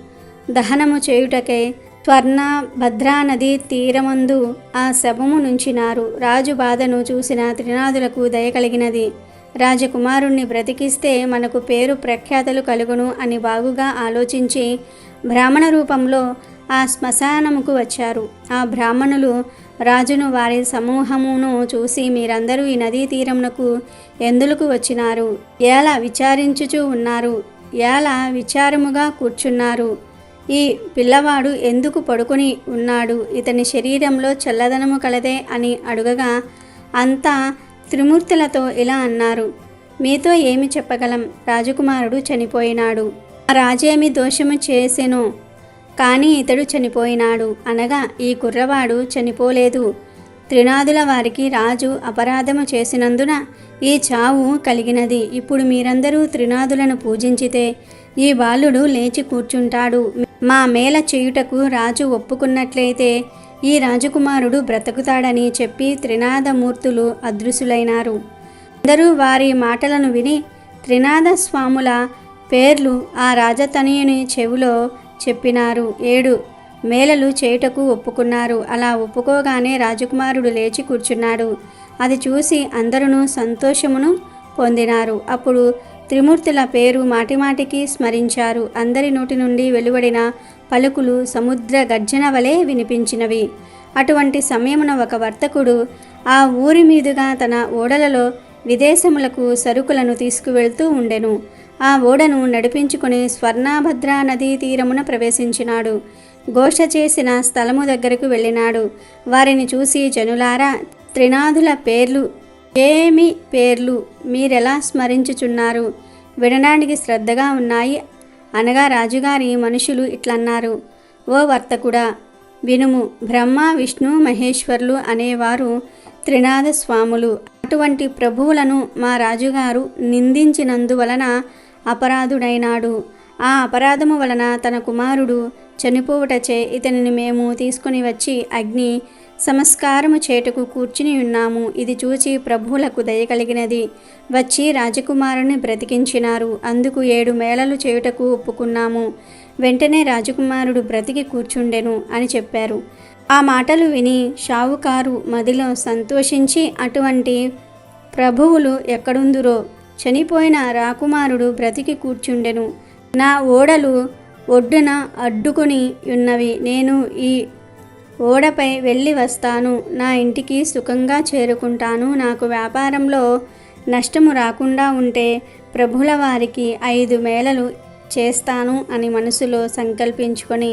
దహనము చేయుటకై స్వర్ణభద్రా నది తీరమందు ఆ శవము నుంచినారు. రాజు బాధను చూసిన త్రినాదులకు దయ కలిగినది. రాజకుమారుణ్ణి బ్రతికిస్తే మనకు పేరు ప్రఖ్యాతలు కలుగును అని బాగుగా ఆలోచించి బ్రాహ్మణ రూపంలో ఆ శ్మశానముకు వచ్చారు. ఆ బ్రాహ్మణులు రాజును వారి సమూహమును చూసి, మీరందరూ ఈ నదీ తీరమునకు ఎందులకు వచ్చినారు? ఎలా విచారించుచూ ఉన్నారు? ఎలా విచారముగా కూర్చున్నారు? ఈ పిల్లవాడు ఎందుకు పడుకొని ఉన్నాడు? ఇతని శరీరంలో చల్లదనము కలదే అని అడుగగా అంతా త్రిమూర్తులతో ఇలా అన్నారు: మీతో ఏమి చెప్పగలం? రాజకుమారుడు చనిపోయినాడు. ఆ రాజేమి దోషము చేసెనో కానీ ఇతడు చనిపోయినాడు అనగా ఈ కుర్రవాడు చనిపోలేదు. త్రినాదుల వారికి రాజు అపరాధము చేసినందున ఈ చావు కలిగినది. ఇప్పుడు మీరందరూ త్రినాదులను పూజించితే ఈ బాలుడు లేచి కూర్చుంటాడు. మా మేల చేయుటకు రాజు ఒప్పుకున్నట్లయితే ఈ రాజకుమారుడు బ్రతుకుతాడని చెప్పి త్రినాదమూర్తులు అదృశ్యులైనారు. అందరూ వారి మాటలను విని త్రినాద స్వాముల పేర్లు ఆ రాజతనయుని చెవిలో చెప్పినారు. 7 మేళలు చేయుటకు ఒప్పుకున్నారు. అలా ఒప్పుకోగానే రాజకుమారుడు లేచి కూర్చున్నాడు. అది చూసి అందరూ సంతోషమును పొందినారు. అప్పుడు త్రిమూర్తుల పేరు మాటిమాటికి స్మరించారు. అందరి నోటి నుండి వెలువడిన పలుకులు సముద్ర గర్జన వలె వినిపించినవి. అటువంటి సమయమున ఒక వర్తకుడు ఆ ఊరి మీదుగా తన ఓడలలో విదేశములకు సరుకులను తీసుకువెళ్తూ ఉండెను. ఆ ఓడను నడిపించుకుని స్వర్ణభద్రా నదీ తీరమున ప్రవేశించినాడు. ఘోష చేసిన స్థలము దగ్గరకు వెళ్ళినాడు. వారిని చూసి, జనులారా, త్రినాదుల పేర్లు ఏమి పేర్లు మీరెలా స్మరించుచున్నారు? వినడానికి శ్రద్ధగా ఉన్నాయి అనగా రాజుగారి మనుషులు ఇట్లన్నారు: ఓ వర్తకుడా, వినుము. బ్రహ్మ, విష్ణు, మహేశ్వరులు అనేవారు త్రినాద స్వాములు. అటువంటి ప్రభువులను మా రాజుగారు నిందించినందువలన అపరాధుడైనాడు. ఆ అపరాధము వలన తన కుమారుడు చనిపోవుటచే ఇతనిని మేము తీసుకుని వచ్చి అగ్ని సంస్కారము చేటుకు కూర్చుని ఉన్నాము. ఇది చూచి ప్రభువులకు దయ కలిగినది. వచ్చి రాజకుమారుని బ్రతికించినారు. అందుకు 7 మేళలు చేయుటకు ఒప్పుకున్నాము. వెంటనే రాజకుమారుడు బ్రతికి కూర్చుండెను అని చెప్పారు. ఆ మాటలు విని షావుకారు మదిలో సంతోషించి, అటువంటి ప్రభువులు ఎక్కడుందురో? చనిపోయిన రాకుమారుడు బ్రతికి కూర్చుండెను. నా ఓడలు ఒడ్డున అడ్డుకొని ఉన్నవి. నేను ఈ ఓడపై వెళ్ళి వస్తాను. నా ఇంటికి సుఖంగా చేరుకుంటాను. నాకు వ్యాపారంలో నష్టము రాకుండా ఉంటే ప్రభుల వారికి 5 మేళలు చేస్తాను అని మనసులో సంకల్పించుకొని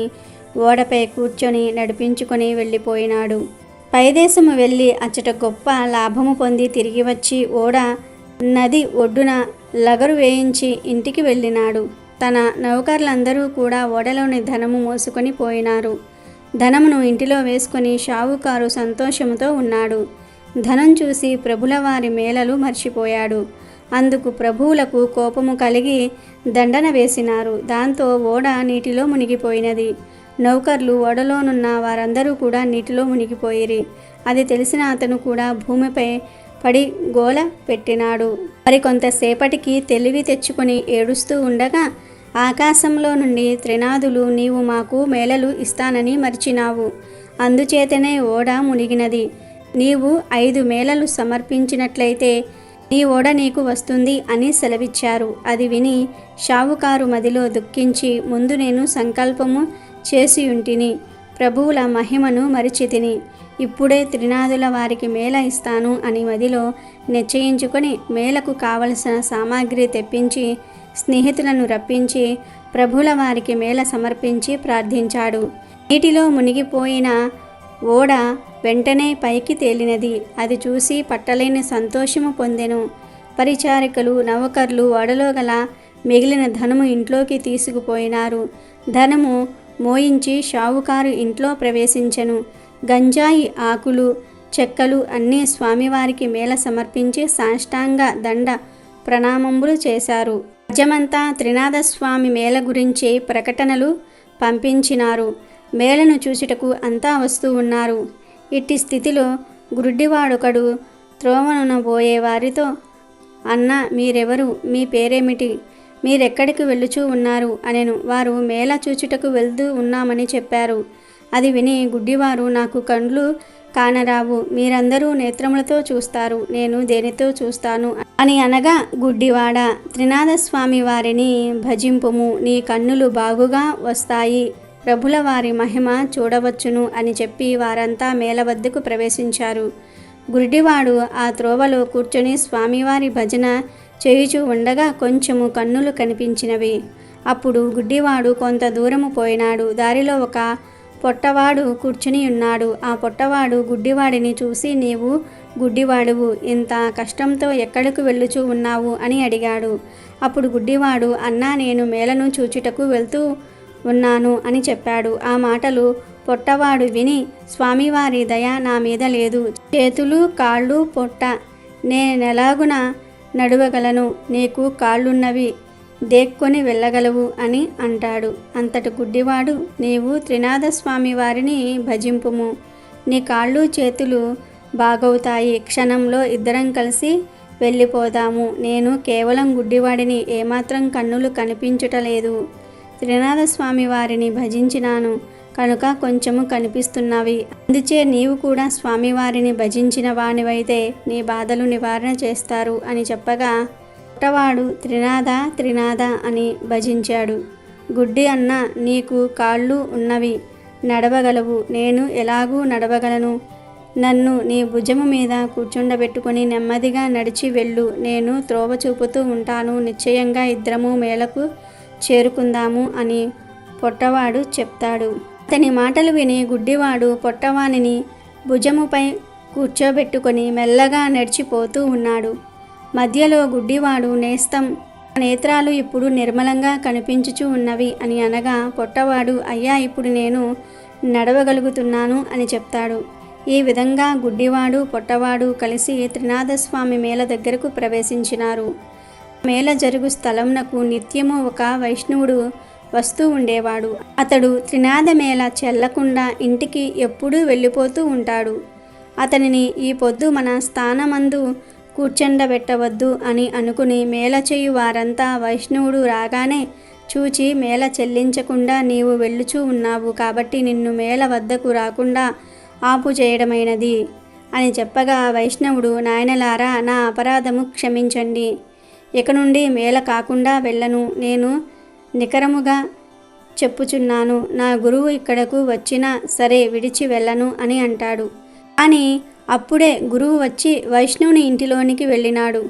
ఓడపై కూర్చొని నడిపించుకొని వెళ్ళిపోయినాడు. పైదేశము వెళ్ళి అచ్చట గొప్ప లాభము పొంది తిరిగి వచ్చి ఓడ నది ఒడ్డున లగరు వేయించి ఇంటికి వెళ్ళినాడు. తన నౌకర్లందరూ కూడా ఓడలోని ధనము మోసుకొని పోయినారు. ధనమును ఇంటిలో వేసుకొని షావుకారు సంతోషముతో ఉన్నాడు. ధనం చూసి ప్రభుల వారి మేళలు మర్చిపోయాడు. అందుకు ప్రభువులకు కోపము కలిగి దండన వేసినారు. దాంతో ఓడ నీటిలో మునిగిపోయినది. నౌకర్లు ఓడలోనున్న వారందరూ కూడా నీటిలో మునిగిపోయిరి. అది తెలిసిన అతను కూడా భూమిపై పడి గోల పెట్టినాడు. మరి కొంతసేపటికి తెలివి తెచ్చుకొని ఏడుస్తూ ఉండగా ఆకాశంలో నుండి త్రినాదులు, నీవు మాకు మేళలు ఇస్తానని మరిచినావు, అందుచేతనే ఓడ మునిగినది. నీవు 5 మేళలు సమర్పించినట్లయితే నీ ఓడ నీకు వస్తుంది అని సెలవిచ్చారు. అది విని షావుకారు మదిలో దుఃఖించి, ముందు నేను సంకల్పము చేసియుంటిని, ప్రభువుల మహిమను మరిచితిని. ఇప్పుడే త్రినాదుల వారికి మేళ ఇస్తాను అని మదిలో నిశ్చయించుకొని మేళకు కావలసిన సామాగ్రి తెప్పించి స్నేహితులను రప్పించి ప్రభుల వారికి మేళ సమర్పించి ప్రార్థించాడు. నీటిలో మునిగిపోయిన ఓడ వెంటనే పైకి తేలినది. అది చూసి పట్టలేని సంతోషము పొందెను. పరిచారికలు, నౌకర్లు ఓడలో గల మిగిలిన ధనము ఇంట్లోకి తీసుకుపోయినారు. ధనము మోయించి షావుకారు ఇంట్లో ప్రవేశించెను. గంజాయి ఆకులు చెక్కలు అన్నీ స్వామివారికి మేళ సమర్పించి సాష్టాంగ దండ ప్రణామములు చేశారు. రాజ్యమంతా త్రినాథస్వామి మేళ గురించి ప్రకటనలు పంపించినారు. మేళను చూచుటకు అంతా వస్తూ ఉన్నారు. ఇట్టి స్థితిలో గుడ్డివాడొకడు త్రోవనున పోయే వారితో, అన్న మీరెవరు, మీ పేరేమిటి, మీరెక్కడికి వెళ్ళుచూ ఉన్నారు అనెను. వారు మేళ చూచుటకు వెళ్తూ ఉన్నామని చెప్పారు. అది విని గుడ్డివారు, నాకు కండ్లు కానరావు, మీరందరూ నేత్రములతో చూస్తారు, నేను దేనితో చూస్తాను అని అనగా, గుడ్డివాడ, త్రినాథస్వామి వారిని భజింపుము, నీ కన్నులు బాగుగా వస్తాయి, ప్రభుల వారి మహిమ చూడవచ్చును అని చెప్పి వారంతా మేళ వద్దకు ప్రవేశించారు. గుడ్డివాడు ఆ త్రోవలో కూర్చొని స్వామివారి భజన చేయుచూ ఉండగా కొంచెము కన్నులు కనిపించినవి. అప్పుడు గుడ్డివాడు కొంత దూరము పోయినాడు. దారిలో ఒక పొట్టవాడు కూర్చుని ఉన్నాడు. ఆ పొట్టవాడు గుడ్డివాడిని చూసి, నీవు గుడ్డివాడువు, ఇంత కష్టంతో ఎక్కడకు వెళ్ళుచూ ఉన్నావు అని అడిగాడు. అప్పుడు గుడ్డివాడు, అన్నా నేను మేళను చూచుటకు వెళ్తూ ఉన్నాను అని చెప్పాడు. ఆ మాటలు పొట్టవాడు విని, స్వామివారి దయ నా మీద లేదు, చేతులు కాళ్ళు పొట్ట, నేనెలాగున నడవగలను, నీకు కాళ్ళున్నవి, దేక్కొని వెళ్ళగలవు అని అంటాడు. అంతటి గుడ్డివాడు, నీవు త్రినాథస్వామి వారిని భజింపుము, నీ కాళ్ళు చేతులు బాగవుతాయి, క్షణంలో ఇద్దరం కలిసి వెళ్ళిపోదాము, నేను కేవలం గుడ్డివాడిని, ఏమాత్రం కన్నులు కనిపించుటలేదు, త్రినాథస్వామి వారిని భజించినాను కనుక కొంచెము కనిపిస్తున్నవి, అందుచే నీవు కూడా స్వామివారిని భజించిన వానివైతే నీ బాధలు నివారణ చేస్తారు అని చెప్పగా, పుట్టవాడు త్రినాథ త్రినాథ అని భజించాడు. గుడ్డి అన్న, నీకు కాళ్ళు ఉన్నవి, నడవగలవు, నేను ఎలాగూ నడవగలను, నన్ను నీ భుజము మీద కూర్చుండబెట్టుకొని నెమ్మదిగా నడిచి వెళ్ళు, నేను త్రోవ చూపుతూ ఉంటాను, నిశ్చయంగా ఇద్దరము మేళకు చేరుకుందాము అని పొట్టవాడు చెప్తాడు. అతని మాటలు విని గుడ్డివాడు పొట్టవానిని భుజముపై కూర్చోబెట్టుకొని మెల్లగా నడిచిపోతూ ఉన్నాడు. మధ్యలో గుడ్డివాడు, నేస్తం, నేత్రాలు ఇప్పుడు నిర్మలంగా కనిపించుచూ ఉన్నవి అని అనగా, పొట్టవాడు, అయ్యా ఇప్పుడు నేను నడవగలుగుతున్నాను అని చెప్తాడు. ఈ విధంగా గుడ్డివాడు పొట్టవాడు కలిసి త్రినాథస్వామి మేళ దగ్గరకు ప్రవేశించినారు. మేళ జరుగు స్థలంనకు నిత్యము ఒక వైష్ణవుడు వస్తూ ఉండేవాడు. అతడు త్రినాథ మేళ చెల్లకుండా ఇంటికి ఎప్పుడూ వెళ్ళిపోతూ ఉంటాడు. అతనిని ఈ పొద్దు మన స్థానమందు కూర్చుండబెట్టవద్దు అని అనుకుని మేళ చేయు వారంతా వైష్ణవుడు రాగానే చూచి మేళ చెల్లించకుండా నీవు వెళ్ళుచూ ఉన్నావు కాబట్టి నిన్ను మేళ వద్దకు రాకుండా ఆపు చేయడమైనది అని చెప్పగా, వైష్ణవుడు, నాయనలారా, నా అపరాధము క్షమించండి, ఇక నుండి మేళ కాకుండా వెళ్ళను, నేను నికరముగా చెప్పుచున్నాను, నా గురువు ఇక్కడకు వచ్చినా సరే విడిచి వెళ్ళను అని అంటాడు. అని అప్పుడే గురువు వచ్చి వైష్ణవుని ఇంటిలోనికి వెళ్ళినాడు.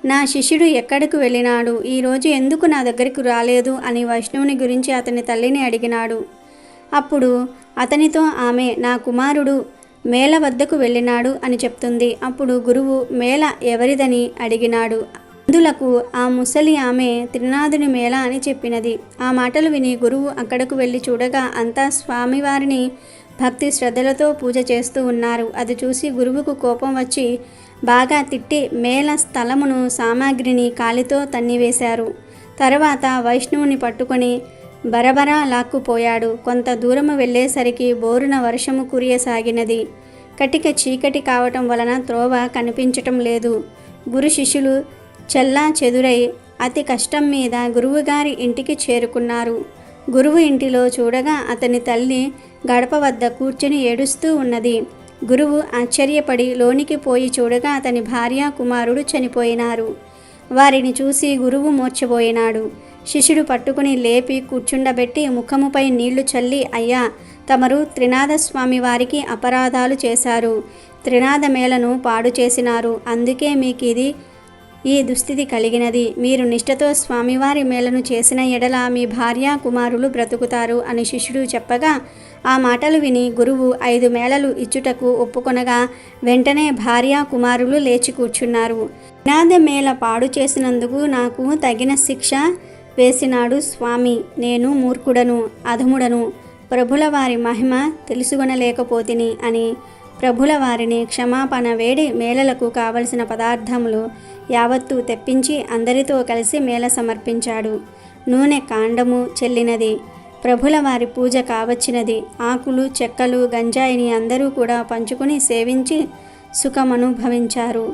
నా శిష్యుడు ఎక్కడికి వెళ్ళినాడు, ఈరోజు ఎందుకు నా దగ్గరికి రాలేదు అని వైష్ణవుని గురించి అతని తల్లిని అడిగినాడు. అప్పుడు అతనితో ఆమె, నా కుమారుడు మేళ వద్దకు వెళ్ళినాడు అని చెప్తుంది. అప్పుడు గురువు మేళ ఎవరిదని అడిగినాడు. అందులకు ఆ ముసలి ఆమె త్రినాథుని మేళ అని చెప్పినది. ఆ మాటలు విని గురువు అక్కడకు వెళ్ళి చూడగా అంతా స్వామివారిని భక్తి శ్రద్ధలతో పూజ చేస్తూ ఉన్నారు. అది చూసి గురువుకు కోపం వచ్చి బాగా తిట్టి మేళ స్థలమును సామాగ్రిని కాలితో తన్నివేశారు. తర్వాత వైష్ణవుని పట్టుకొని బరబరా లాక్కుపోయాడు. కొంత దూరము వెళ్ళేసరికి బోరున వర్షము కురియసాగినది. కటిక చీకటి కావటం వలన త్రోవ కనిపించటం లేదు. గురు శిష్యులు చెల్లా చెదురై అతి కష్టం మీద గురువుగారి ఇంటికి చేరుకున్నారు. గురువు ఇంటిలో చూడగా అతని తల్లి గడప వద్ద కూర్చుని ఏడుస్తూ ఉన్నది. గురువు ఆశ్చర్యపడి లోనికి పోయి చూడగా అతని భార్య కుమారుడు చనిపోయినారు. వారిని చూసి గురువు మూర్ఛపోయినాడు. శిష్యుడు పట్టుకుని లేపి కూర్చుండబెట్టి ముఖముపై నీళ్లు చల్లి, అయ్యా, తమరు త్రినాథస్వామి వారికి అపరాధాలు చేశారు, త్రినాథ మేళను పాడు చేసినారు, అందుకే మీకు ఈ దుస్థితి కలిగినది. మీరు నిష్ఠతో స్వామివారి మేళను చేసిన ఎడల మీ భార్య కుమారులు బ్రతుకుతారు అని శిష్యుడు చెప్పగా, ఆ మాటలు విని గురువు 5 మేళలు ఇచ్చుటకు ఒప్పుకొనగా వెంటనే భార్య కుమారులు లేచి కూర్చున్నారు. త్రినాథ మేళ పాడు చేసినందుకు నాకు తగిన శిక్ష వేసినాడు స్వామి. నేను మూర్ఖుడను, అధముడను, ప్రభుల వారి మహిమ తెలుసుకొనలేకపోతిని అని ప్రభుల వారిని క్షమాపణ వేడి మేళలకు కావలసిన పదార్థములు యావత్తూ తెప్పించి అందరితో కలిసి మేళ సమర్పించాడు. నూనె కాండము చెల్లినది, ప్రభుల వారి పూజ కావచ్చినది. ఆకులు చెక్కలు గంజాయిని అందరూ కూడా పంచుకుని సేవించి సుఖమనుభవించారు.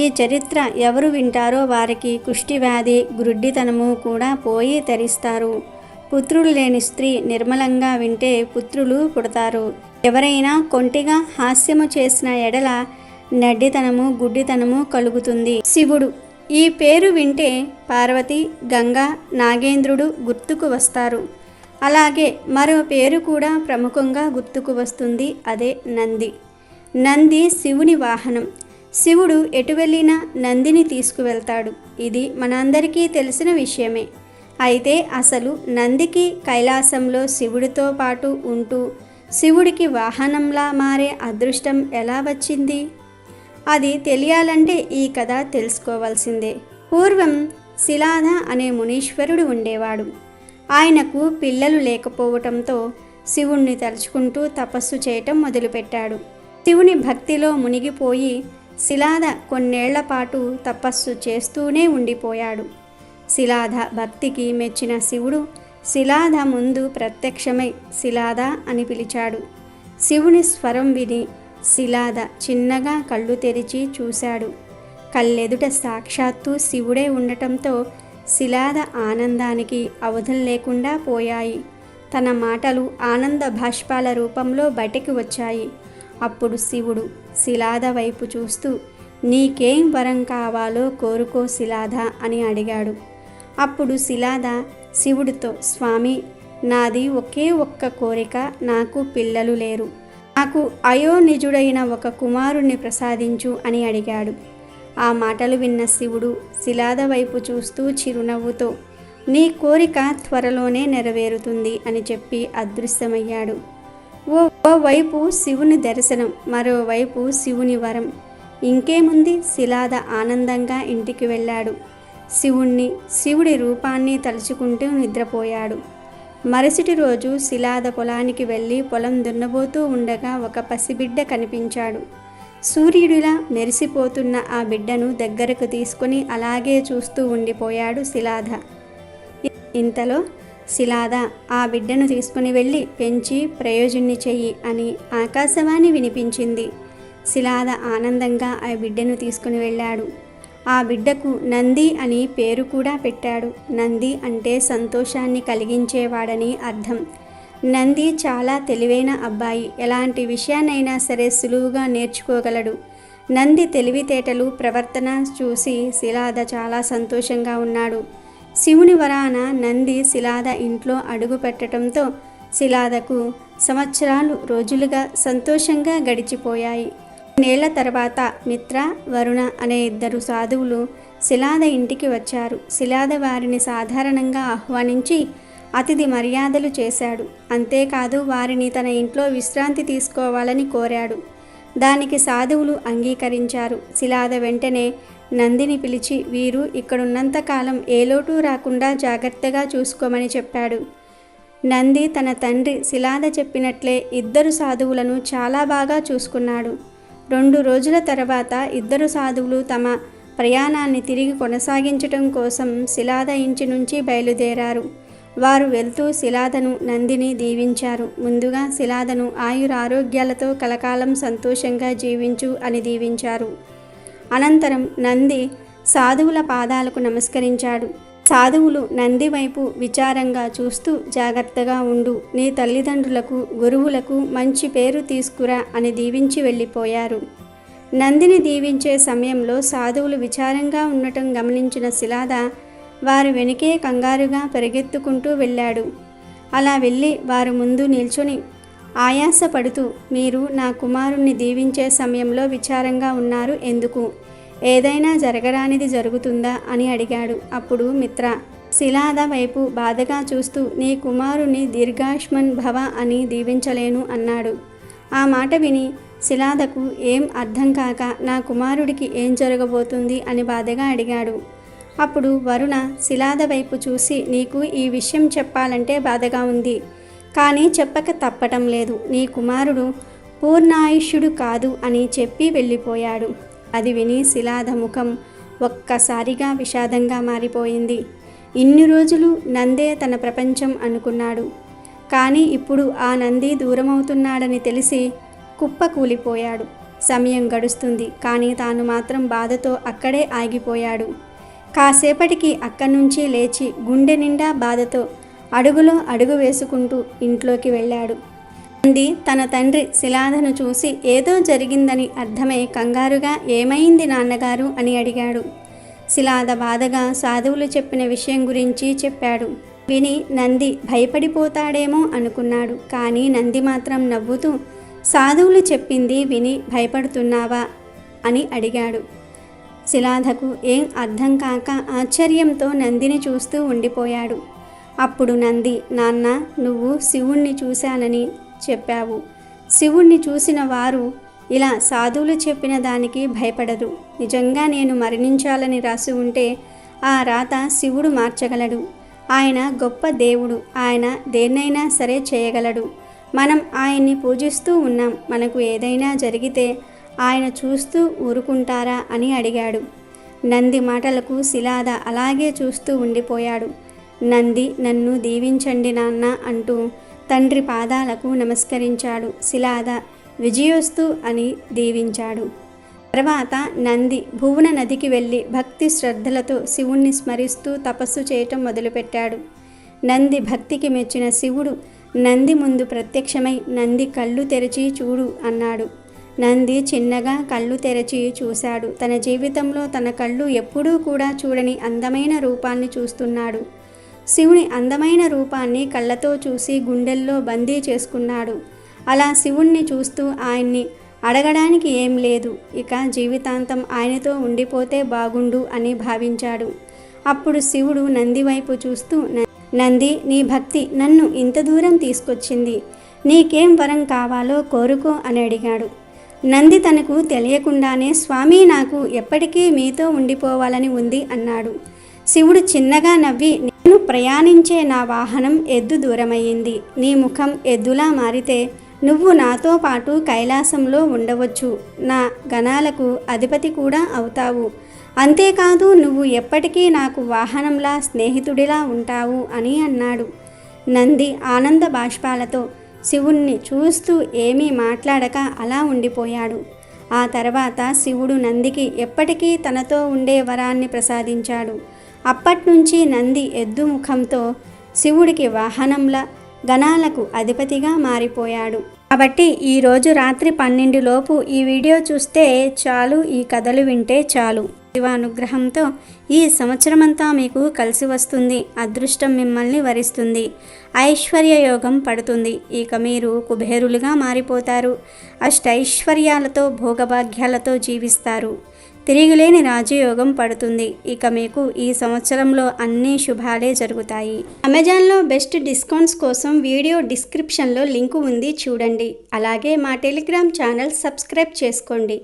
ఈ చరిత్ర ఎవరు వింటారో వారికి కుష్ఠివ్యాధి గ్రుడ్డితనము కూడా పోయి తరిస్తారు. పుత్రులు లేని స్త్రీ నిర్మలంగా వింటే పుత్రులు పుడతారు. ఎవరైనా కొంటిగా హాస్యము చేసిన ఎడల నడ్డితనము గుడ్డితనము కలుగుతుంది. శివుడు ఈ పేరు వింటే పార్వతి, గంగా, నాగేంద్రుడు గుర్తుకు వస్తారు. అలాగే మరో పేరు కూడా ప్రముఖంగా గుర్తుకు వస్తుంది, అదే నంది. నంది శివుని వాహనం. శివుడు ఎటు వెళ్ళినా నందిని తీసుకువెళ్తాడు. ఇది మనందరికీ తెలిసిన విషయమే. అయితే అసలు నందికి కైలాసంలో శివుడితో పాటు ఉంటూ శివుడికి వాహనంలా మారే అదృష్టం ఎలా వచ్చింది? అది తెలియాలంటే ఈ కథ తెలుసుకోవాల్సిందే. పూర్వం శిలాద అనే మునీశ్వరుడు ఉండేవాడు. ఆయనకు పిల్లలు లేకపోవటంతో శివుణ్ణి తలుచుకుంటూ తపస్సు చేయటం మొదలుపెట్టాడు. శివుని భక్తిలో మునిగిపోయి శిలాద కొన్నేళ్ల పాటు తపస్సు చేస్తూనే ఉండిపోయాడు. శిలాద భక్తికి మెచ్చిన శివుడు శిలాద ముందు ప్రత్యక్షమై శిలాద అని పిలిచాడు. శివుని స్వరం విని శిలాద చిన్నగా కళ్ళు తెరిచి చూశాడు. కళ్ళెదుట సాక్షాత్తు శివుడే ఉండటంతో శిలాద ఆనందానికి అవధులు లేకుండా పోయాయి. తన మాటలు ఆనంద భాష్పాల రూపంలో బయటికి వచ్చాయి. అప్పుడు శివుడు శిలాద వైపు చూస్తూ, నీకేం వరం కావాలో కోరుకో శిలాద అని అడిగాడు. అప్పుడు శిలాద శివుడితో, స్వామి, నాది ఒకే ఒక్క కోరిక, నాకు పిల్లలు లేరు. నాకు అయోనిజుడైన ఒక కుమారుణ్ణి ప్రసాదించు అని అడిగాడు. ఆ మాటలు విన్న శివుడు శిలాద వైపు చూస్తూ చిరునవ్వుతో, నీ కోరిక త్వరలోనే నెరవేరుతుంది అని చెప్పి అదృశ్యమయ్యాడు. ఓవైపు శివుని దర్శనం, మరోవైపు శివుని వరం. ఇంకేముంది, శిలాద ఆనందంగా ఇంటికి వెళ్ళాడు. శివుడి రూపాన్ని తలుచుకుంటూ నిద్రపోయాడు. మరుసటి రోజు శిలాద పొలానికి వెళ్ళి పొలం దున్నబోతూ ఉండగా ఒక పసిబిడ్డ కనిపించాడు. సూర్యుడిలా మెరిసిపోతున్న ఆ బిడ్డను దగ్గరకు తీసుకుని అలాగే చూస్తూ ఉండిపోయాడు శిలాద. ఇంతలో శిలాద ఆ బిడ్డను తీసుకుని వెళ్ళి పెంచి ప్రయోజుణ్ణి చెయ్యి అని ఆకాశవాణి వినిపించింది. శిలాద ఆనందంగా ఆ బిడ్డను తీసుకుని వెళ్ళాడు. ఆ బిడ్డకు నంది అని పేరు కూడా పెట్టాడు. నంది అంటే సంతోషాన్ని కలిగించేవాడని అర్థం. నంది చాలా తెలివైన అబ్బాయి. ఎలాంటి విషయాన్నైనా సరే సులువుగా నేర్చుకోగలడు. నంది తెలివితేటలు, ప్రవర్తన చూసి శిలాద చాలా సంతోషంగా ఉన్నాడు. శివుని వరాన నంది శిలాద ఇంట్లో అడుగు పెట్టడంతో శిలాదకు సంవత్సరాలు రోజులుగా సంతోషంగా గడిచిపోయాయి. నేళ్ల తర్వాత మిత్ర, వరుణ అనే ఇద్దరు సాధువులు శిలాద ఇంటికి వచ్చారు. శిలాద వారిని సాధారణంగా ఆహ్వానించి అతిథి మర్యాదలు చేశాడు. అంతేకాదు వారిని తన ఇంట్లో విశ్రాంతి తీసుకోవాలని కోరాడు. దానికి సాధువులు అంగీకరించారు. శిలాద వెంటనే నందిని పిలిచి వీరు ఇక్కడున్నంతకాలం ఏ లోటు రాకుండా జాగ్రత్తగా చూసుకోమని చెప్పాడు. నంది తన తండ్రి శిలాద చెప్పినట్లే ఇద్దరు సాధువులను చాలా బాగా చూసుకున్నాడు. 2 రోజుల తర్వాత ఇద్దరు సాధువులు తమ ప్రయాణాన్ని తిరిగి కొనసాగించటం కోసం శిలాద ఇంటి నుంచి బయలుదేరారు. వారు వెళ్తూ శిలాదను, నందిని దీవించారు. ముందుగా శిలాదను ఆయురారోగ్యాలతో కలకాలం సంతోషంగా జీవించు అని దీవించారు. అనంతరం నంది సాధువుల పాదాలకు నమస్కరించాడు. సాధువులు నంది వైపు విచారంగా చూస్తూ, జాగ్రత్తగా ఉండు, నీ తల్లిదండ్రులకు, గురువులకు మంచి పేరు తీసుకురా అని దీవించి వెళ్ళిపోయారు. నందిని దీవించే సమయంలో సాధువులు విచారంగా ఉండటం గమనించిన శిలాద వారి వెనుకే కంగారుగా పరిగెత్తుకుంటూ వెళ్ళాడు. అలా వెళ్ళి వారు ముందు నిల్చొని ఆయాసపడుతూ, మీరు నా కుమారుణ్ణి దీవించే సమయంలో విచారంగా ఉన్నారు ఎందుకు? ఏదైనా జరగరానిది జరుగుతుందా అని అడిగాడు. అప్పుడు మిత్ర శిలాద వైపు బాధగా చూస్తూ, నీ కుమారుని దీర్ఘాష్మన్ భవ అని దీవించలేను అన్నాడు. ఆ మాట విని శిలాదకు ఏం అర్థం కాక నా కుమారుడికి ఏం జరగబోతుంది అని బాధగా అడిగాడు. అప్పుడు వరుణ శిలాద వైపు చూసి, నీకు ఈ విషయం చెప్పాలంటే బాధగా ఉంది, కానీ చెప్పక తప్పటం లేదు. నీ కుమారుడు పూర్ణాయుష్యుడు కాదు అని చెప్పి వెళ్ళిపోయాడు. అది విని శిలాద ముఖం ఒక్కసారిగా విషాదంగా మారిపోయింది. ఇన్ని రోజులు నందే తన ప్రపంచం అనుకున్నాడు. కానీ ఇప్పుడు ఆ నంది దూరమవుతున్నాడని తెలిసి కుప్పకూలిపోయాడు. సమయం గడుస్తుంది, కానీ తాను మాత్రం బాధతో అక్కడే ఆగిపోయాడు. కాసేపటికి అక్కడి నుంచి లేచి గుండె నిండా బాధతో అడుగులో అడుగు వేసుకుంటూ ఇంట్లోకి వెళ్ళాడు. నంది తన తండ్రి శిలాదను చూసి ఏదో జరిగిందని అర్థమై కంగారుగా, ఏమైంది నాన్నగారు అని అడిగాడు. శిలాద బాధగా సాధువులు చెప్పిన విషయం గురించి చెప్పాడు. విని నంది భయపడిపోతాడేమో అనుకున్నాడు. కానీ నంది మాత్రం నవ్వుతూ, సాధువులు చెప్పింది విని భయపడుతున్నావా అని అడిగాడు. శిలాదకు ఏం అర్థం కాక ఆశ్చర్యంతో నందిని చూస్తూ ఉండిపోయాడు. అప్పుడు నంది, నాన్న, నువ్వు శివుణ్ణి చూశానని చెప్పావు. శివుణ్ణి చూసిన వారు ఇలా సాధువులు చెప్పిన దానికి భయపడరు. నిజంగా నేను మరణించాలని రాసి ఉంటే ఆ రాత శివుడు మార్చగలడు. ఆయన గొప్ప దేవుడు. ఆయన దేన్నైనా సరే చేయగలడు. మనం ఆయన్ని పూజిస్తూ ఉన్నాం. మనకు ఏదైనా జరిగితే ఆయన చూస్తూ ఊరుకుంటారా అని అడిగాడు. నంది మాటలకు శిలాద అలాగే చూస్తూ ఉండిపోయాడు. నంది, నన్ను దీవించండి నాన్న అంటూ తండ్రి పాదాలకు నమస్కరించాడు. శిలాద విజయోస్తు అని దీవించాడు. తర్వాత నంది భువన నదికి వెళ్ళి భక్తి శ్రద్ధలతో శివుణ్ణి స్మరిస్తూ తపస్సు చేయటం మొదలుపెట్టాడు. నంది భక్తికి మెచ్చిన శివుడు నంది ముందు ప్రత్యక్షమై, నంది కళ్ళు తెరిచి చూడు అన్నాడు. నంది చిన్నగా కళ్ళు తెరిచి చూశాడు. తన జీవితంలో తన కళ్ళు ఎప్పుడూ కూడా చూడని అందమైన రూపాన్ని చూస్తున్నాడు. శివుని అందమైన రూపాన్ని కళ్ళతో చూసి గుండెల్లో బందీ చేసుకున్నాడు. అలా శివుణ్ణి చూస్తూ ఆయన్ని అడగడానికి ఏం లేదు, ఇక జీవితాంతం ఆయనతో ఉండిపోతే బాగుండు అని భావించాడు. అప్పుడు శివుడు నంది వైపు చూస్తూ, నంది, నీ భక్తి నన్ను ఇంత దూరం తీసుకొచ్చింది. నీకేం వరం కావాలో కోరుకో అని అడిగాడు. నంది తనకు తెలియకుండానే, స్వామి, నాకు ఎప్పటికీ మీతో ఉండిపోవాలని ఉంది అన్నాడు. శివుడు చిన్నగా నవ్వి, నేను ప్రయాణించే నా వాహనం ఎద్దు దూరమయ్యింది. నీ ముఖం ఎద్దులా మారితే నువ్వు నాతో పాటు కైలాసంలో ఉండవచ్చు. నా గణాలకు అధిపతి కూడా అవుతావు. అంతేకాదు, నువ్వు ఎప్పటికీ నాకు వాహనంలా స్నేహితుడిలా ఉంటావు అని అన్నాడు. నంది ఆనంద బాష్పాలతో శివుణ్ణి చూస్తూ ఏమీ మాట్లాడక అలా ఉండిపోయాడు. ఆ తర్వాత శివుడు నందికి ఎప్పటికీ తనతో ఉండే వరాన్ని ప్రసాదించాడు. అప్పట్నుంచి నంది ఎద్దు ముఖంతో శివుడికి వాహనంలా గణాలకు అధిపతిగా మారిపోయాడు. కాబట్టి ఈరోజు రాత్రి 12 లోపు ఈ వీడియో చూస్తే చాలు, ఈ కథలు వింటే చాలు. శివానుగ్రహంతో ఈ సంవత్సరమంతా మీకు కలిసి వస్తుంది. అదృష్టం మిమ్మల్ని వరిస్తుంది. ఐశ్వర్య యోగం పడుతుంది. ఇక మీరు కుబేరులుగా మారిపోతారు. అష్టైశ్వర్యాలతో భోగభాగ్యాలతో జీవిస్తారు. తిరిగిలేని రాజయోగం పడుతుంది. ఇక మీకు ఈ సంవత్సరంలో అన్ని శుభాలే జరుగుతాయి. అమెజాన్లో బెస్ట్ డిస్కౌంట్స్ కోసం వీడియో డిస్క్రిప్షన్లో లింకు ఉంది, చూడండి. అలాగే మా టెలిగ్రామ్ ఛానల్ సబ్స్క్రైబ్ చేసుకోండి.